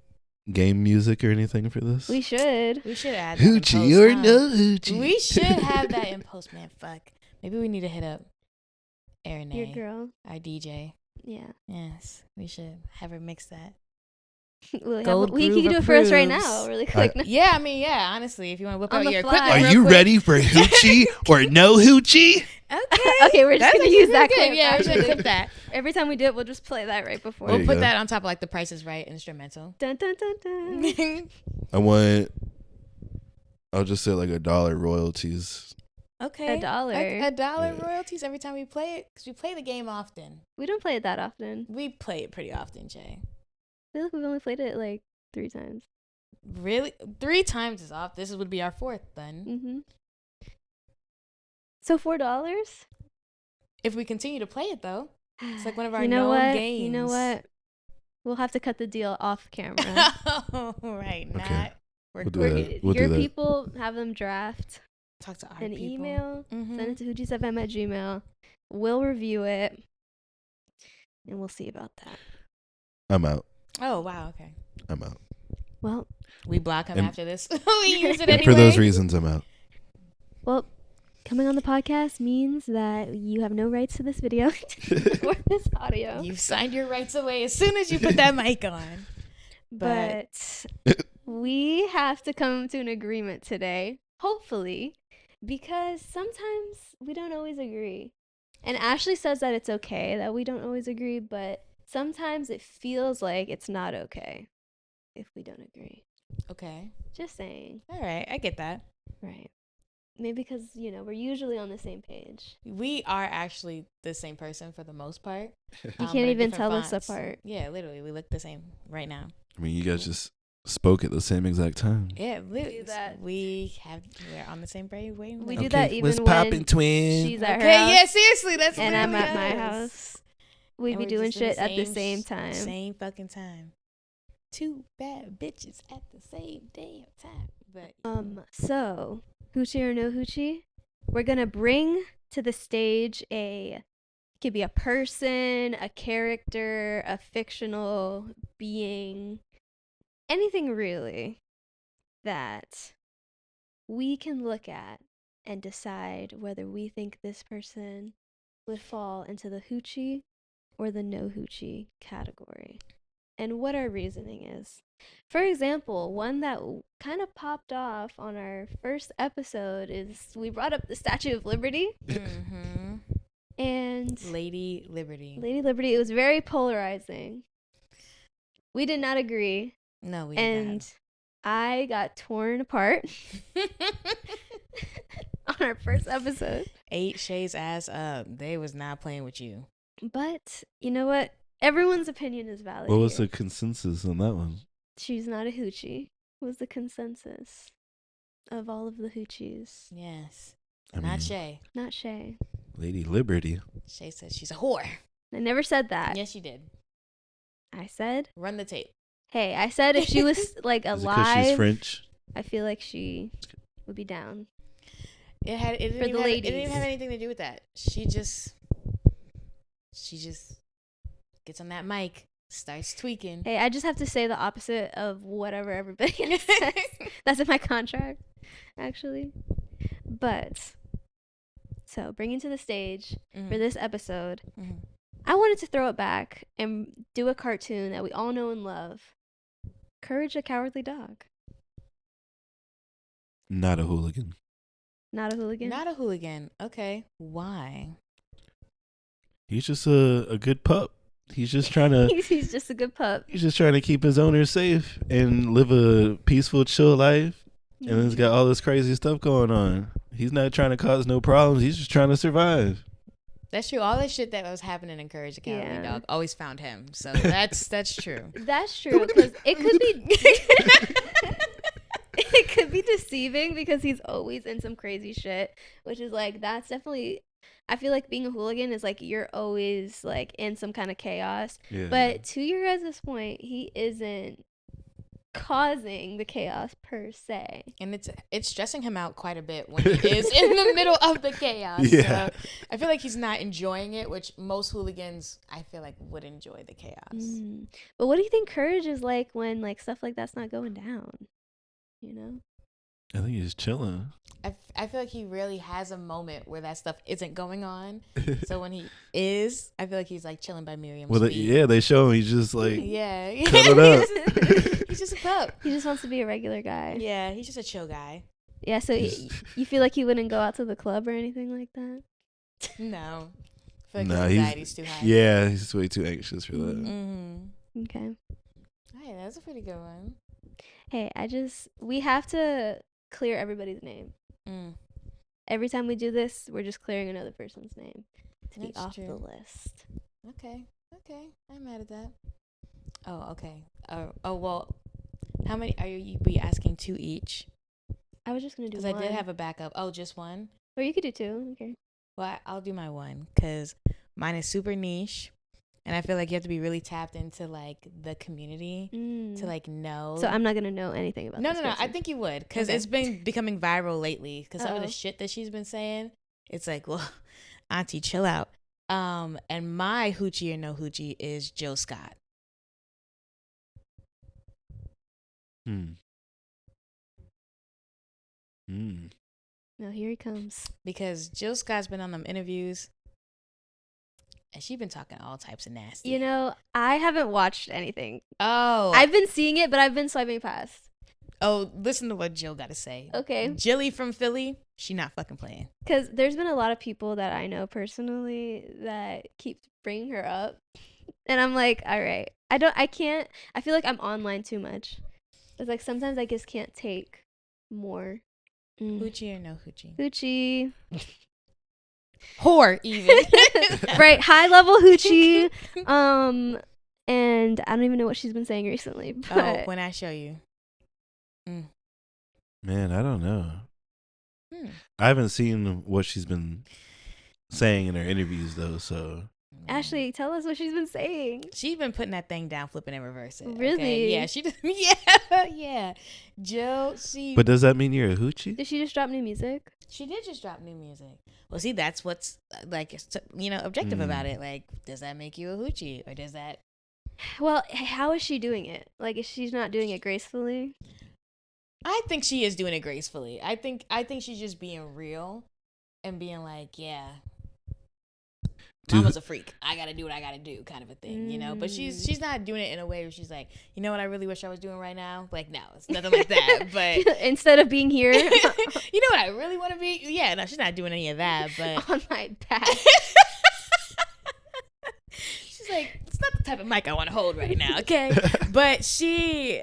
game music or anything for this? We should add that Hoochie or no Hoochie. We should have that in post, man. Fuck. Maybe we need to hit up Erin, your girl, our DJ. Yeah. Yes, we should have her mix that. We can do it for us right now, really quick. Yeah, I mean, yeah. Honestly, if you want to whip out your equipment, are you ready for Hoochie or no Hoochie? Okay, we're just gonna use that clip. Yeah, we're gonna clip that. Every time we do it, we'll just play that right before. We'll put that on top of like the Price is Right instrumental. Dun dun dun dun. I'll just say like $1 royalties. Okay. $1. $1 royalties every time we play it, because we play the game often. We don't play it that often. We play it pretty often, Shay. I feel like we've only played it like 3 times. Really? 3 times is off. This would be our 4th then. So $4? If we continue to play it though. It's like one of our known games. You know what? We'll have to cut the deal off camera. Oh, right. Okay. We'll your people have them draft. Talk to our an people. Email. Send it to hoochiesfm@gmail. We'll review it. And we'll see about that. I'm out. Oh, wow. Okay. I'm out. Well, we block him after this. We use it anyway. For those reasons, I'm out. Well, Coming on the podcast means that you have no rights to this video or this audio. You've signed your rights away as soon as you put that mic on. But we have to come to an agreement today, hopefully, because sometimes we don't always agree. And Ashley says that it's okay that we don't always agree, but sometimes it feels like it's not okay if we don't agree. Okay. Just saying. All right. I get that. Right. Maybe because, you know, we're usually on the same page. We are actually the same person for the most part. You but can't in even different tell us fonts. apart. Yeah, literally. We look the same right now. I mean, you guys just spoke at the same exact time. Yeah, do that. we're on the same brain. We do that even what's when poppin', twin? she's at her Okay, house yeah, seriously, that's and I'm literally at my us. house. We And be we're doing just in shit at the same time. Same fucking time. Two bad bitches at the same damn time. But So, Hoochie or no Hoochie? We're gonna bring to the stage could be a person, a character, a fictional being, anything really that we can look at and decide whether we think this person would fall into the Hoochie or the no Hoochie category, and what our reasoning is. For example, one that kind of popped off on our first episode is we brought up the Statue of Liberty and Lady Liberty. Lady Liberty. It was very polarizing. We did not agree, No, we and I got torn apart on our first episode. ate Shay's ass up. They was not playing with you. But you know what? Everyone's opinion is valid. What was here. the consensus on that one? She's not a hoochie was the consensus of all of the hoochies. Yes. I Not mean, Shay. Not Shay. Lady Liberty. Shay says she's a whore. I never said that. Yes, you did. I said, Run the tape. hey, I said if she was like Is it because she's alive, French? I feel like she would be down. It didn't For the even ladies. It didn't even have anything to do with that. She just gets on that mic, starts tweaking. Hey, I just have to say the opposite of whatever everybody else says. That's in my contract, actually. But, so bringing to the stage for this episode, I wanted to throw it back and do a cartoon that we all know and love. Courage the Cowardly Dog. Not a hooligan. Not a hooligan? Not a hooligan. Okay. Why? He's just a good pup. He's just trying to He's just a good pup. he's just trying to keep his owner safe and live a peaceful, chill life. And he's got all this crazy stuff going on. He's not trying to cause no problems. He's just trying to survive. That's true. All that shit that was happening in Courage the Cowardly Yeah. Dog always found him. So that's true. That's true, because it could be it could be deceiving because he's always in some crazy shit, which is like, that's definitely, I feel like being a hooligan is like you're always like in some kind of chaos. Yeah. But to your guys' point, he isn't causing the chaos per se. And it's stressing him out quite a bit when he is in the middle of the chaos. Yeah. So I feel like he's not enjoying it, which most hooligans I feel like would enjoy the chaos. But what do you think Courage is like when like stuff like that's not going down? You know? I think he's chilling. I feel like he really has a moment where that stuff isn't going on. So when he is, I feel like he's like chilling by Miriam's Well, feet. yeah, they show him. He's just like Yeah. cuddled up. He's just a pup. He just wants to be a regular guy. Yeah, he's just a chill guy. Yeah, so you feel like he wouldn't go out to the club or anything like that? No. I feel like Nah, his he's anxiety's too high. yeah, he's way too anxious for that. Mm-hmm. Okay. Hey, that's a pretty good one. Hey, we have to clear everybody's name. Every time we do this, we're just clearing another person's name to be That's off true. the list. Okay. I'm mad at that. Oh, okay. Well, how many are you be asking? 2 each? I was just going to do Because one. I did have a backup. Oh, just one? Or you could do 2. Okay. Well, I'll do my one because mine is super niche. And I feel like you have to be really tapped into like the community to like know. So I'm not going to know anything about No. this I person. think you would, because Okay. it's been becoming viral lately. Because some of the Uh-oh. shit that she's been saying, it's like, well, auntie, chill out. And my hoochie or no hoochie is Jill Scott. No, here he comes. Because Jill Scott's been on them interviews, and she's been talking all types of nasty. You know, I haven't watched anything. Oh. I've been seeing it, but I've been swiping past. Oh, listen to what Jill got to say. Okay. Jilly from Philly, she not fucking playing. Because there's been a lot of people that I know personally that keep bringing her up. And I'm like, all right. I feel like I'm online too much. It's like sometimes I just can't take more. Hoochie or no hoochie? Hoochie. Whore, even. Right, high level hoochie. And I don't even know what she's been saying recently. But Oh, when I show you. Man, I don't know. I haven't seen what she's been saying in her interviews though, so Ashley, tell us what she's been saying. She's been putting that thing down, flipping and reversing. Okay? Really? Yeah, she. Yeah. Jill, But does that mean you're a hoochie? Did she just drop new music? She did just drop new music. Well, see, that's what's like, objective about it. Like, does that make you a hoochie, or does that? Well, how is she doing it? Like, if she's not doing it gracefully? I think she is doing it gracefully. I think she's just being real and being like, yeah, mama's a freak. I gotta do what I gotta do, kind of a thing, you know. But she's not doing it in a way where she's like, you know what I really wish I was doing right now. Like, no, it's nothing like that. But instead of being here, you know what I really want to be? Yeah, no, she's not doing any of that. But on my back. She's like, it's not the type of mic I want to hold right now, okay? But she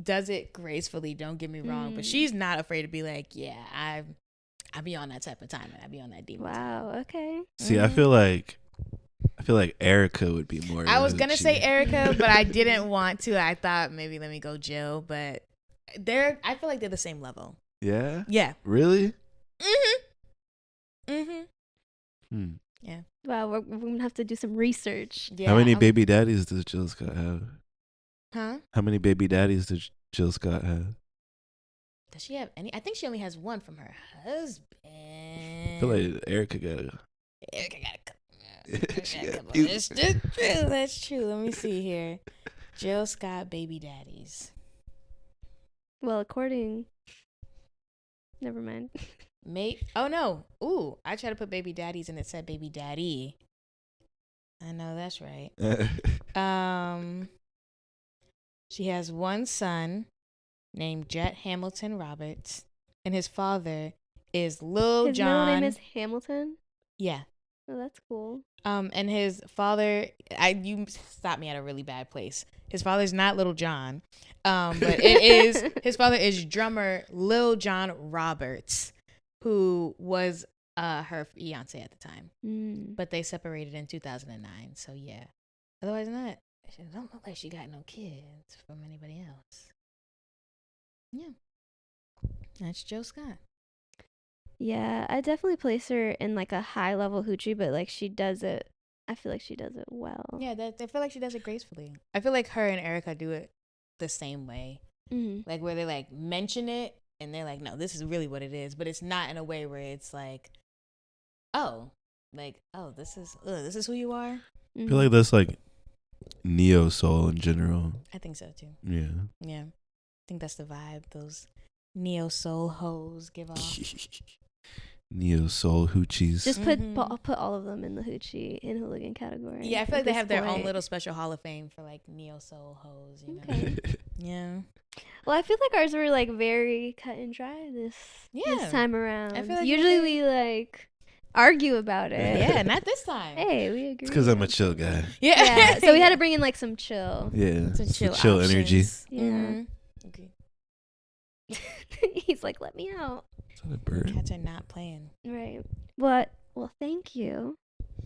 does it gracefully, don't get me wrong. But she's not afraid to be like, yeah, I be on that type of time, and I be on that demon. Wow, okay. See, I feel like Erica would be more. I was gonna say Erica, but I didn't want to. I thought maybe let me go Jill, but I feel like they're the same level. Yeah? Yeah. Really? Yeah. Wow, we're gonna have to do some research. Yeah. How many baby daddies does Jill Scott have? Huh? How many baby daddies does Jill Scott have? Does she have any? I think she only has one from her husband. I feel like Erica got a couple. That's true. That's true. Let me see here. Jill Scott baby daddies. Well, never mind. Oh no. Ooh, I tried to put baby daddies and it said baby daddy. I know that's right. She has one son named Jet Hamilton Roberts, and his father is Lil His John. middle name is Hamilton? Yeah. Oh, that's cool. And his father, you stopped me at a really bad place. His father's not Little John, but his father is drummer Lil John Roberts, who was her fiance at the time, but they separated in 2009. So yeah, otherwise not. She don't look like she got no kids from anybody else. Yeah, that's Jill Scott. Yeah, I definitely place her in like a high level hoochie, but like she does it. I feel like she does it well. Yeah, I feel like she does it gracefully. I feel like her and Erica do it the same way, like where they like mention it and they're like, no, this is really what it is, but it's not in a way where it's like, this is who you are. I feel like that's like neo soul in general. I think so too. Yeah. I think that's the vibe those neo soul hoes give off. Neo soul hoochies. Just I'll put all of them in the hoochie and hooligan category. Yeah, I feel like they have their own little special hall of fame for like neo soul hoes, you know. Okay. Yeah. Well, I feel like ours were like very cut and dry this time around. I feel like usually we like argue about it. Yeah, not this time. Hey, we agree. It's because I'm a chill guy. Yeah. So we had to bring in like some chill. Yeah. Some chill energy. Yeah. Okay. He's like, let me out. Is that a bird? Cats are not playing. Right. Well, thank you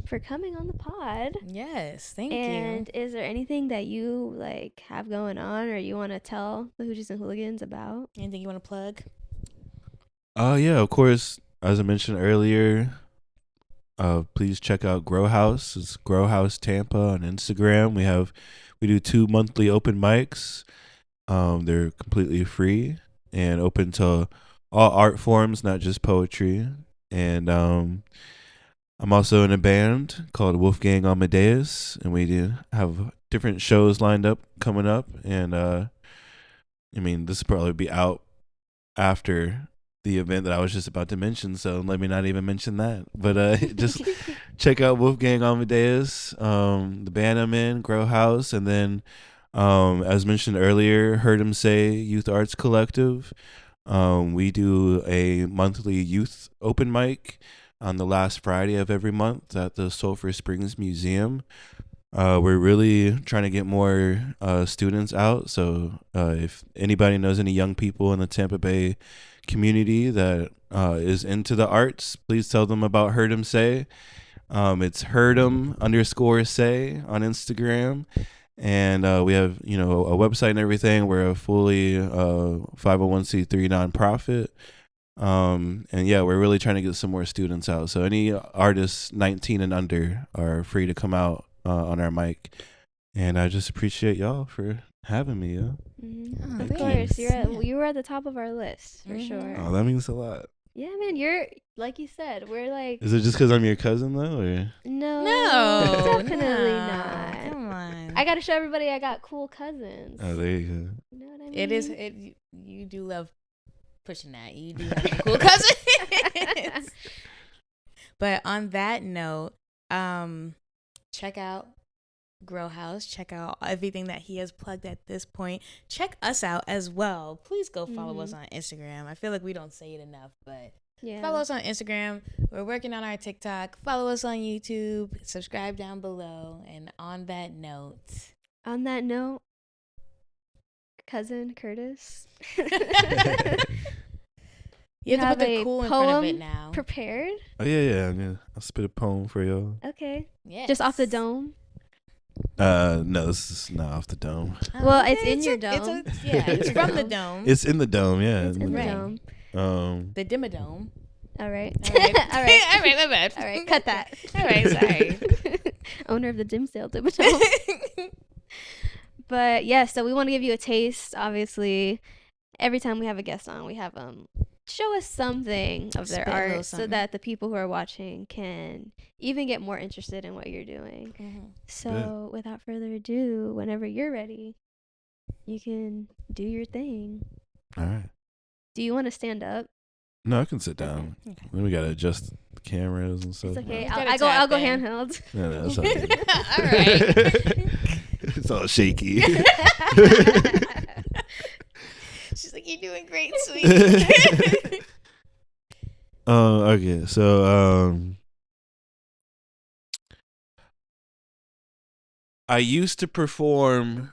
for coming on the pod. Yes, thank you. And is there anything that you like have going on or you want to tell the Hoochies and Hooligans about? Anything you want to plug? Oh yeah, of course. As I mentioned earlier, please check out Grow House. It's Grow House Tampa on Instagram. We do 2 monthly open mics. They're completely free and open to all art forms, not just poetry. And I'm also in a band called Wolfgang Amadeus, and we do have different shows lined up coming up. And this will probably be out after the event that I was just about to mention, so let me not even mention that. But just check out Wolfgang Amadeus, the band I'm in, Grow House, and then as mentioned earlier, Heard Him Say Youth Arts Collective. We do a monthly youth open mic on the last Friday of every month at the Sulphur Springs Museum. We're really trying to get more students out. So if anybody knows any young people in the Tampa Bay community that is into the arts, please tell them about Heard 'em Say. It's heardem_say on Instagram. And we have, a website and everything. We're a fully 501c3 nonprofit. And yeah, we're really trying to get some more students out. So any artists 19 and under are free to come out on our mic. And I just appreciate y'all for having me. Yeah. Mm-hmm. Of course, you were at the top of our list for sure. Oh, that means a lot. Yeah, man, you're like you said. We're like. Is it just because I'm your cousin though, or? No, definitely not. Come on. I gotta show everybody I got cool cousins. Oh, there you go. You know what I mean? It is. You do love pushing that. You do have a cool cousin. But on that note, check out Grow House. Check out everything that he has plugged at this point. Check us out as well. Please go follow us on Instagram. I feel like we don't say it enough, but follow us on Instagram. We're working on our TikTok. Follow us on YouTube. Subscribe down below. And on that note, cousin Curtis, you have to put the cool in front of it now. Prepared? Oh yeah. I'll spit a poem for y'all. Okay. Yeah. Just off the dome. No, this is not off the dome. Well, it's in your dome. It's from the dome. It's in the dome, yeah. It's in the dome. The Dimmadome. All right. All right. All right. All right, my bad. All right, cut that. All right, sorry. Owner of the Dimsdale Dimmadome. But yeah, so we want to give you a taste. Obviously, every time we have a guest on, we have show us something of their art so that the people who are watching can even get more interested in what you're doing. So without further ado, whenever you're ready, you can do your thing. All right. Do you want to stand up? No, I can sit down. Okay. Then we gotta adjust the cameras and stuff. It's okay. I'll go handheld. No, that's all right. All right. It's all shaky. She's like, "You're doing great, sweetie." Okay, so I used to perform.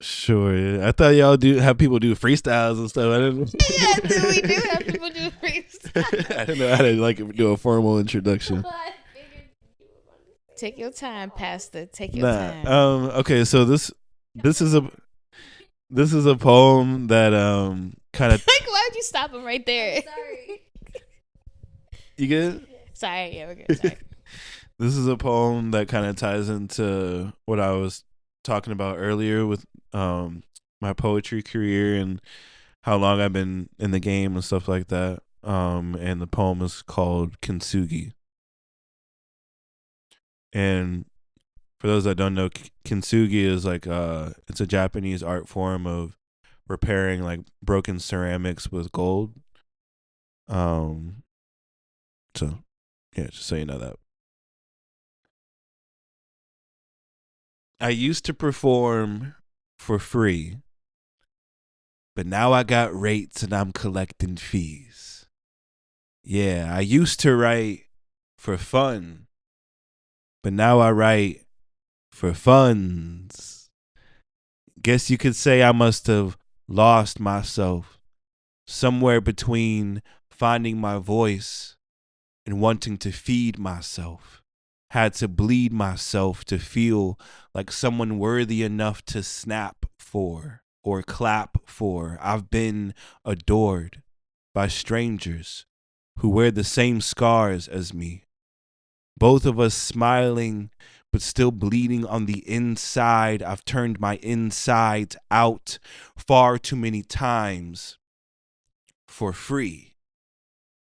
Sure, yeah. I thought y'all have people do freestyles and stuff. I didn't. Yeah, we do have people do freestyles. I didn't know how to do a formal introduction. Take your time, Pastor. Take your time. Okay, so this is a poem that kind of. Like, why'd you stop him right there? Sorry. You good? Sorry, yeah, we're good. Sorry. This is a poem that kind of ties into what I was talking about earlier with my poetry career and how long I've been in the game and stuff like that. And the poem is called Kintsugi. And for those that don't know, kintsugi is like it's a Japanese art form of repairing like broken ceramics with gold. So yeah, just so you know that. I used to perform for free, but now I got rates and I'm collecting fees. Yeah, I used to write for fun, but now I write for funds. Guess you could say I must have lost myself somewhere between finding my voice and wanting to feed myself. Had to bleed myself to feel like someone worthy enough to snap for or clap for. I've been adored by strangers who wear the same scars as me. Both of us smiling, but still bleeding on the inside. I've turned my insides out far too many times for free.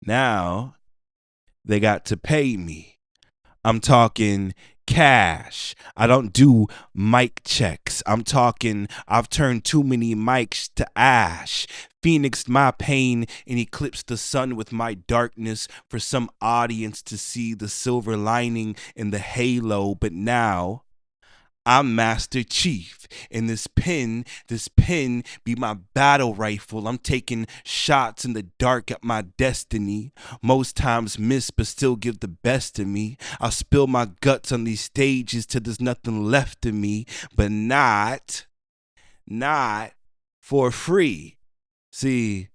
Now they got to pay me. I'm talking cash. I don't do mic checks. I'm talking, I've turned too many mics to ash. Phoenixed my pain and eclipsed the sun with my darkness for some audience to see the silver lining in the halo. But now I'm Master Chief, and this pen be my battle rifle. I'm taking shots in the dark at my destiny. Most times miss, but still give the best of me. I'll spill my guts on these stages till there's nothing left of me, but not for free. See,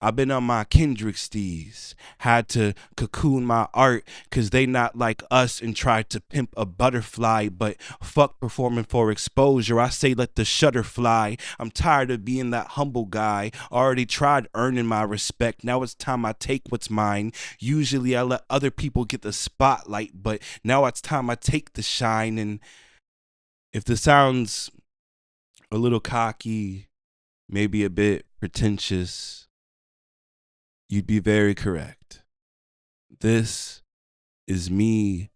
I've been on my Kendrick steez, had to cocoon my art cause they not like us and tried to pimp a butterfly, but fuck performing for exposure. I say let the shutter fly. I'm tired of being that humble guy. Already tried earning my respect. Now it's time I take what's mine. Usually I let other people get the spotlight, but now it's time I take the shine. And if this sounds a little cocky, maybe a bit pretentious, you'd be very correct. This is me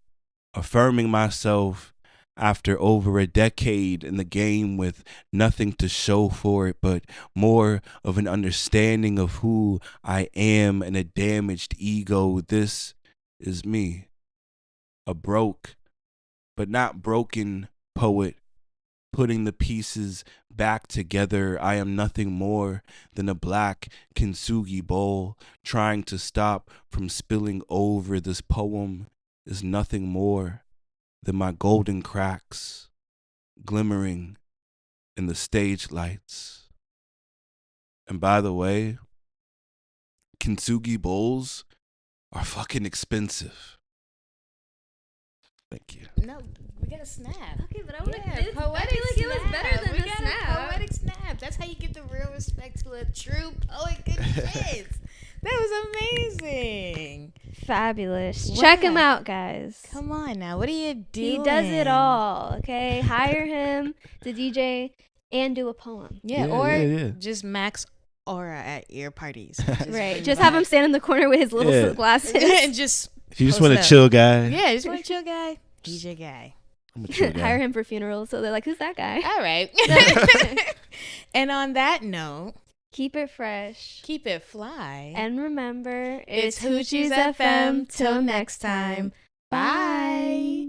affirming myself after over a decade in the game with nothing to show for it, but more of an understanding of who I am and a damaged ego. This is me, a broke but not broken poet, putting the pieces back together. I am nothing more than a black kintsugi bowl trying to stop from spilling over. This poem is nothing more than my golden cracks glimmering in the stage lights. And by the way, kintsugi bowls are fucking expensive. Thank you. No, we got a snap. Okay, but I want to. Yeah, I feel like it was better than we the got snap. a poetic snap. That's how you give the real respect to a true poet. Good shit. That was amazing. Fabulous. Wow. Check him out, guys. Come on now. What are you doing? He does it all. Okay, hire him to DJ and do a poem. Yeah, Yeah, or yeah. just max aura at your parties. Right. Just have him stand in the corner with his little glasses. and just If you just post want a up. chill guy, Yeah, just want a chill guy. DJ guy. I'm a chill guy. Hire him for funerals, so they're like, "Who's that guy?" All right. And on that note, Keep it fresh. keep it fly. And remember, It's it's Hoochie's Hoochie's FM. FM. Till next time. Bye.